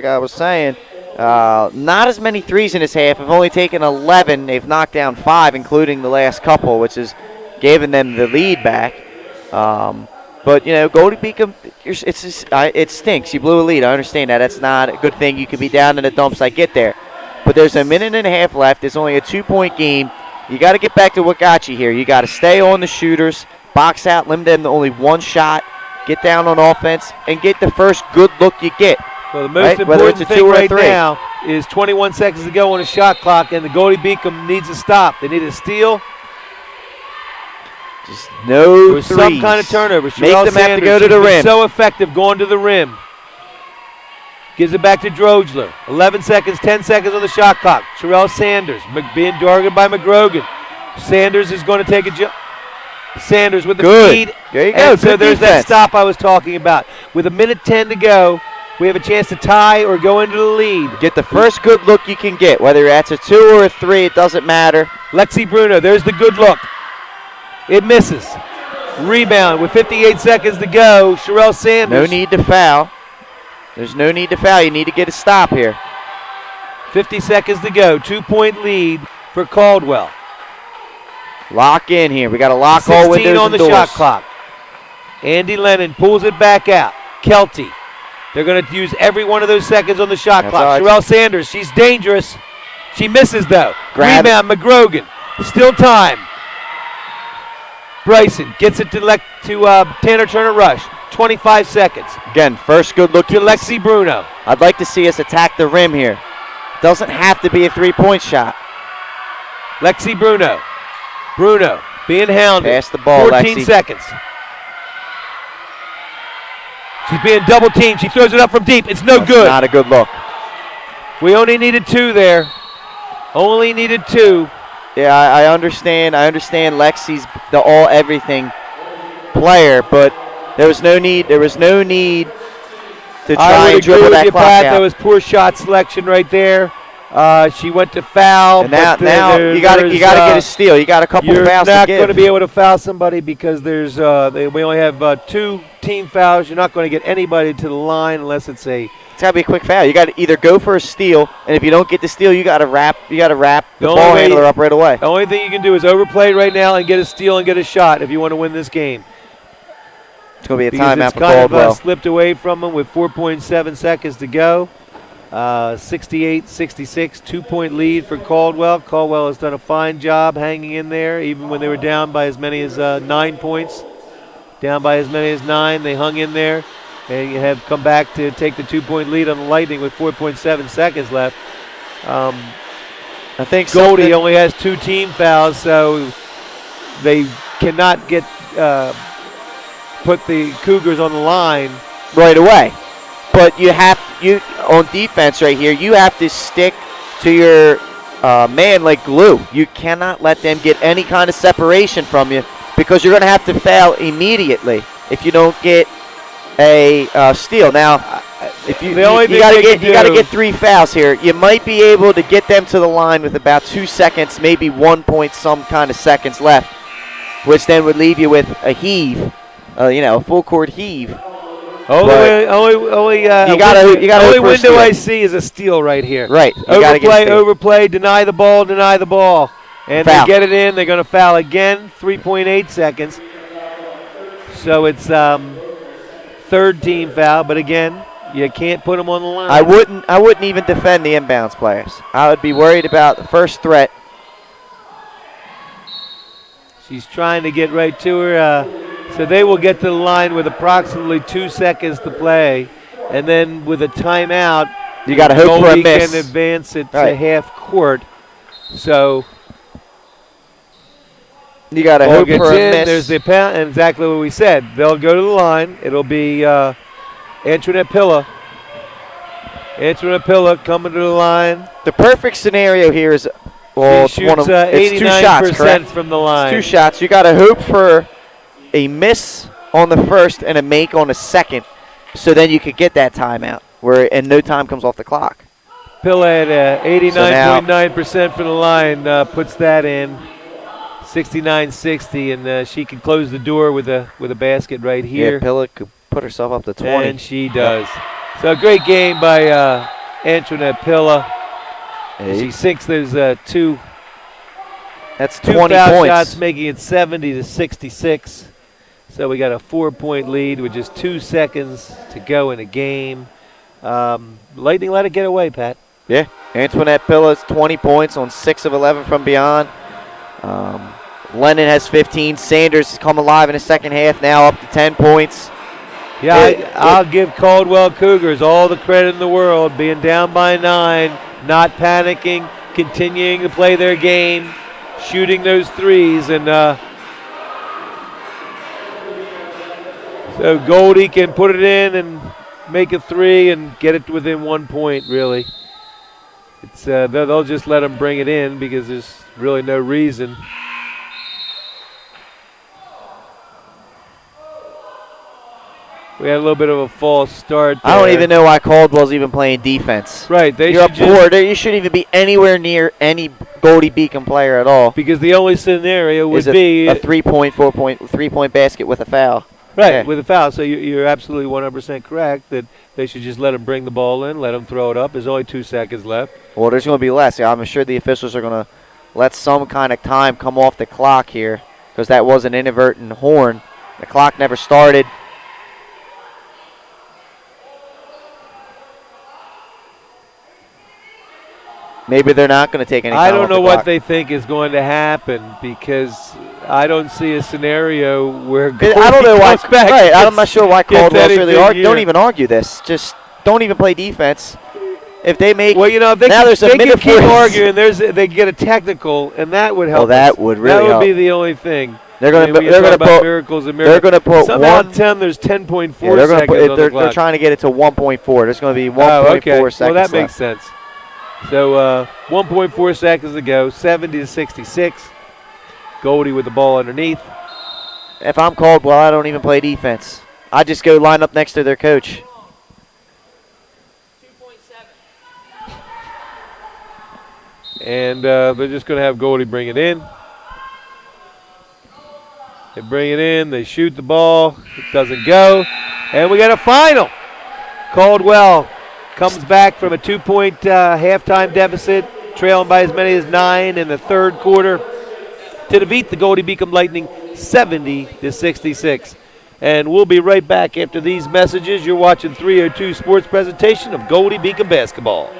I was saying. Not as many threes in this half. Have only taken 11. They've knocked down 5, including the last couple, which has given them the lead back. But, you know, Goldey Beacom, it stinks. You blew a lead. I understand that. That's not a good thing. You could be down in the dumps. I get there. But there's a minute and a half left. It's only a 2-point game. You got to get back to what got you here. You got to stay on the shooters, box out, limit them to only one shot, get down on offense, and get the first good look you get. Well, the most Right? Whether it's important a thing 2 or a right 3. now is 21 seconds to go on the shot clock, and the Goldey Beacom needs a stop. They need a steal Just no or threes. some kind of turnover. Make Sherelle them have to Sanders, go to she's the been rim. so effective going to the rim. Gives it back to Drozler. 11 seconds, 10 seconds on the shot clock. Sherelle Sanders being targeted by McGrogan. Sanders is going to take a jump. Sanders with the Good. feed. There you go. And so Good there's that defense. stop I was talking about. With a minute 10 to go, we have a chance to tie or go into the lead. Get the first good look you can get, whether that's a 2 or a 3, it doesn't matter. Lexi Bruno, there's the good look. It misses. Rebound with 58 seconds to go. Sherelle Sanders. No need to foul. There's no need to foul. You need to get a stop here. 50 seconds to go. 2-point lead for Caldwell. Lock in here. We got to lock all 16 windows on and the doors. shot clock. Andy Lennon pulls it back out. Kelty. They're going to use every one of those seconds on the shot That's clock. all right. Sherelle Sanders, she's dangerous. She misses though. Grab it. Rebound, McGrogan. Still time. Bryson gets it to Tanner Turner Rush. 25 seconds. Again, first good look. To Lexi Bruno. I'd like to see us attack the rim here. Doesn't have to be a 3-point shot. Lexi Bruno. Bruno being hounded. Pass the ball, 14 Lexi. seconds. She's being double teamed. She throws it up from deep. It's no That's good. not a good look. We only needed 2 there. Only needed 2. Yeah, I understand. I understand Lexi's the all-everything player, but there was no need. There was no need to try I and would agree dribble with that you, clock Pat. out. That was poor shot selection right there. She went to foul. And now, but you got to get a steal. You got a couple You're fouls not to going to give. be able to foul somebody because there's we only have 2 team fouls. You're not going to get anybody to the line unless it's a. It's got to be a quick foul. You got to either go for a steal, and if you don't get the steal, you got to wrap. You got to wrap the The only ball way- handler up right away. The only thing you can do is overplay right now and get a steal and get a shot if you want to win this game. It's going to be a Because timeout it's for kind Caldwell. of slipped away from them with 4.7 seconds to go. 68-66, 2-point lead for Caldwell. Caldwell has done a fine job hanging in there, even when they were down by as many as 9 points. Down by as many as 9, they hung in there and have come back to take the 2-point lead on the Lightning with 4.7 seconds left. I think Goldey only has 2 team fouls, so they cannot get put the Cougars on the line. right away. But you on defense right here, you have to stick to your man like glue. You cannot let them get any kind of separation from you because you're going to have to foul immediately if you don't get a steal. Now, if you got to get 3 fouls here. You might be able to get them to the line with about 2 seconds, maybe 1 point some kind of seconds left, which then would leave you with a heave, a full court heave. Only window I see is a steal right here. Right. Overplay, deny the ball. And foul. They get it in. They're going to foul again, 3.8 seconds. So it's third team foul, but again, you can't put them on the line. I wouldn't even defend the inbounds players. I would be worried about the first threat. She's trying to get right to her. So they will get to the line with approximately 2 seconds to play. And then with a timeout, you got to hope for a miss. Can advance it to half court. So you got to hope for a miss. There's the pound, and exactly what we said. They'll go to the line. It'll be Antoinette Pilla. Antoinette Pilla coming to the line. The perfect scenario here is it's 89% 2 shots, correct? From the line. It's 2 shots. You got to hope for a miss on the first and a make on the second, so then you could get that timeout and no time comes off the clock. Pilla at 89.9% from the line puts that in 69-60, and she can close the door with a basket right here. Yeah, Pilla could put herself up to 20. And she does. So a great game by Antoinette Pilla. She sinks those two. That's two 20 foul points. Shots, making it 70-66. So we got a 4-point lead with just 2 seconds to go in a game. Lightning let it get away, Pat. Yeah, Antoinette Pilla's 20 points on 6 of 11 from beyond. Lennon has 15. Sanders has come alive in the second half, now up to 10 points. Yeah, I'll give Caldwell Cougars all the credit in the world, being down by 9, not panicking, continuing to play their game, shooting those threes, and so Goldey can put it in and make a 3 and get it within 1 point, really. It's they'll just let them bring it in because there's really no reason. We had a little bit of a false start there. I don't even know why Caldwell's even playing defense. Right. You're up 4. You shouldn't even be anywhere near any Goldey Beacom player at all. Because the only scenario would be a 3-point basket with a foul. Right, yeah. With a foul. So you're absolutely 100% correct that they should just let him bring the ball in, let him throw it up. There's only 2 seconds left. Well, there's going to be less. I'm sure the officials are going to let some kind of time come off the clock here because that was an inadvertent horn. The clock never started. Maybe they're not going to take any time I don't know what clock. They think is going to happen because I don't see a scenario where I don't know why. Right, I'm not sure why Caldwell's really don't even argue this. Just don't even play defense. If they make if they can keep arguing, they get a technical, and that would help. Well, that would really help. That would be the only thing. They're going to put miracles and miracles. They're going to put somehow 10. There's 10.4 seconds. They're trying to get it to 1.4. There's going to be 1.4 seconds. Well, that makes sense. So 1.4 seconds to go, 70-66. Goldey with the ball underneath. If I'm Caldwell, I don't even play defense. I just go line up next to their coach. 2.7. And they're just going to have Goldey bring it in. They bring it in. They shoot the ball. It doesn't go. And we got a final. Caldwell comes back from a 2-point halftime deficit, trailing by as many as 9 in the third quarter to defeat the Goldey Beacom Lightning 70-66. And we'll be right back after these messages. You're watching 302 Sports presentation of Goldey Beacom basketball.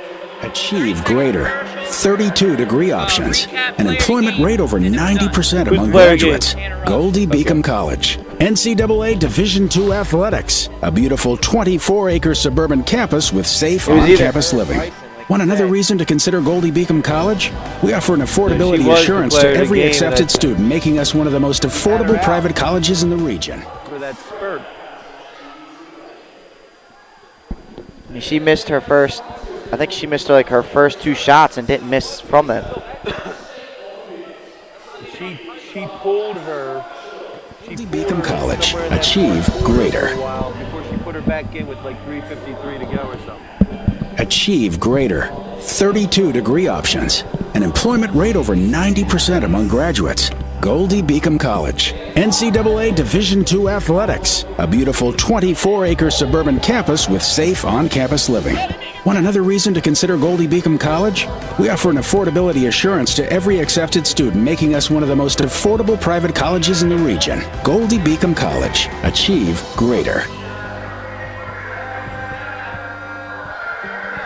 Achieve greater 32-degree options. An employment rate over 90% among graduates. Goldey Beacom College. NCAA Division II athletics. A beautiful 24-acre suburban campus with safe on-campus living. Want another reason to consider Goldey Beacom College? We offer an affordability assurance to every accepted student, making us one of the most affordable private colleges in the region. For that spurt. She missed her first I think she missed like her first 2 shots and didn't miss from them. She pulled her. Goldey Beacom College. Achieve greater. Before she put her back in with like 3:53 to go or something. Achieve greater. 32 degree options. An employment rate over 90% among graduates. Goldey Beacom College. NCAA Division II athletics. A beautiful 24-acre suburban campus with safe on-campus living. Want another reason to consider Goldey Beacom College? We offer an affordability assurance to every accepted student, making us one of the most affordable private colleges in the region. Goldey Beacom College. Achieve greater.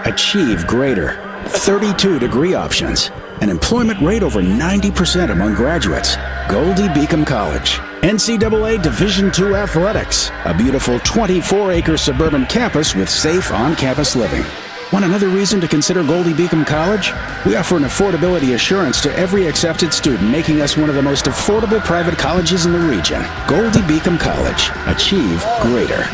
Achieve greater. 32 degree options. An employment rate over 90% among graduates. Goldey Beacom College. NCAA Division II athletics. A beautiful 24-acre suburban campus with safe on-campus living. Want another reason to consider Goldey Beacom College? We offer an affordability assurance to every accepted student, making us one of the most affordable private colleges in the region. Goldey Beacom College. Achieve greater.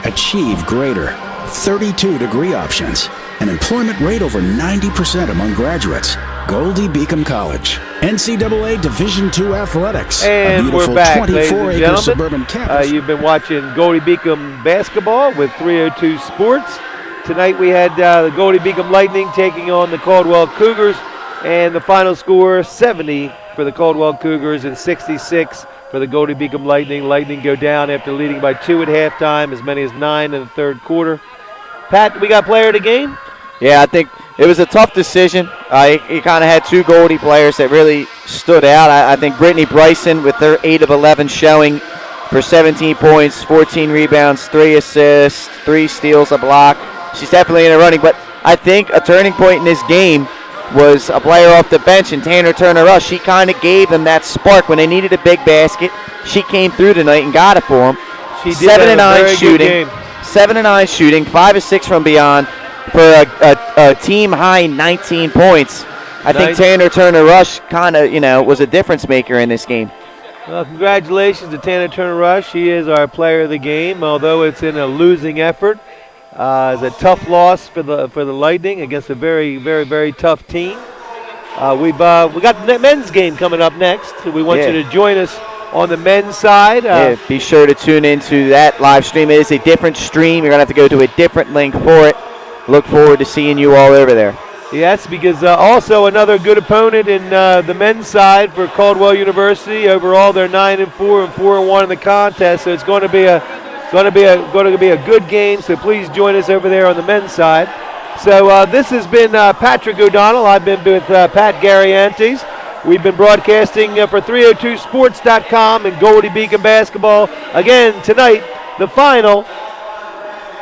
Achieve greater. 32 degree options. An employment rate over 90% among graduates. Goldey Beacom College. NCAA Division II athletics. And a beautiful we're back, ladies and 24-acre gentlemen. suburban campus. You've been watching Goldey Beacom basketball with 302 Sports. Tonight we had the Goldey Beacom Lightning taking on the Caldwell Cougars, and the final score 70 for the Caldwell Cougars and 66 for the Goldey Beacom Lightning. Lightning go down after leading by 2 at halftime, as many as 9 in the third quarter. Pat, we got player of the game? Yeah, I think it was a tough decision. He kind of had 2 Goldey players that really stood out. I think Brittany Bryson with her 8 of 11 showing for 17 points, 14 rebounds, 3 assists, 3 steals, a block. She's definitely in the running, but I think a turning point in this game was a player off the bench, and Tanner Turner-Rush. She kind of gave them that spark when they needed a big basket. She came through tonight and got it for them. She did 7 have and a 9 very shooting. good game. 7 and 9 shooting, 5 of 6 from beyond for a team high 19 points. I think Tanner Turner-Rush kind of, was a difference maker in this game. Well, congratulations to Tanner Turner-Rush. She is our player of the game, although it's in a losing effort. It's a tough loss for the Lightning against a very, very, very tough team. We got the men's game coming up next. We want you to join us on the men's side. Be sure to tune into that live stream. It is a different stream. You're going to have to go to a different link for it. Look forward to seeing you all over there. Yes, because also another good opponent in the men's side for Caldwell University. Overall, they're 9-4 and 4-1 in the contest. So it's going to be a good game. So please join us over there on the men's side. So this has been Patrick O'Donnell. I've been with Pat Gariantes. We've been broadcasting for 302sports.com and Goldey Beacom basketball. Again, tonight, the final,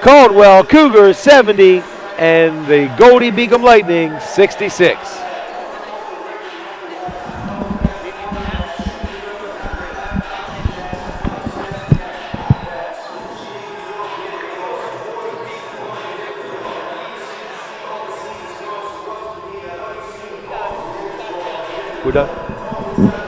Caldwell Cougars 70 and the Goldey Beacom Lightning 66. We're done.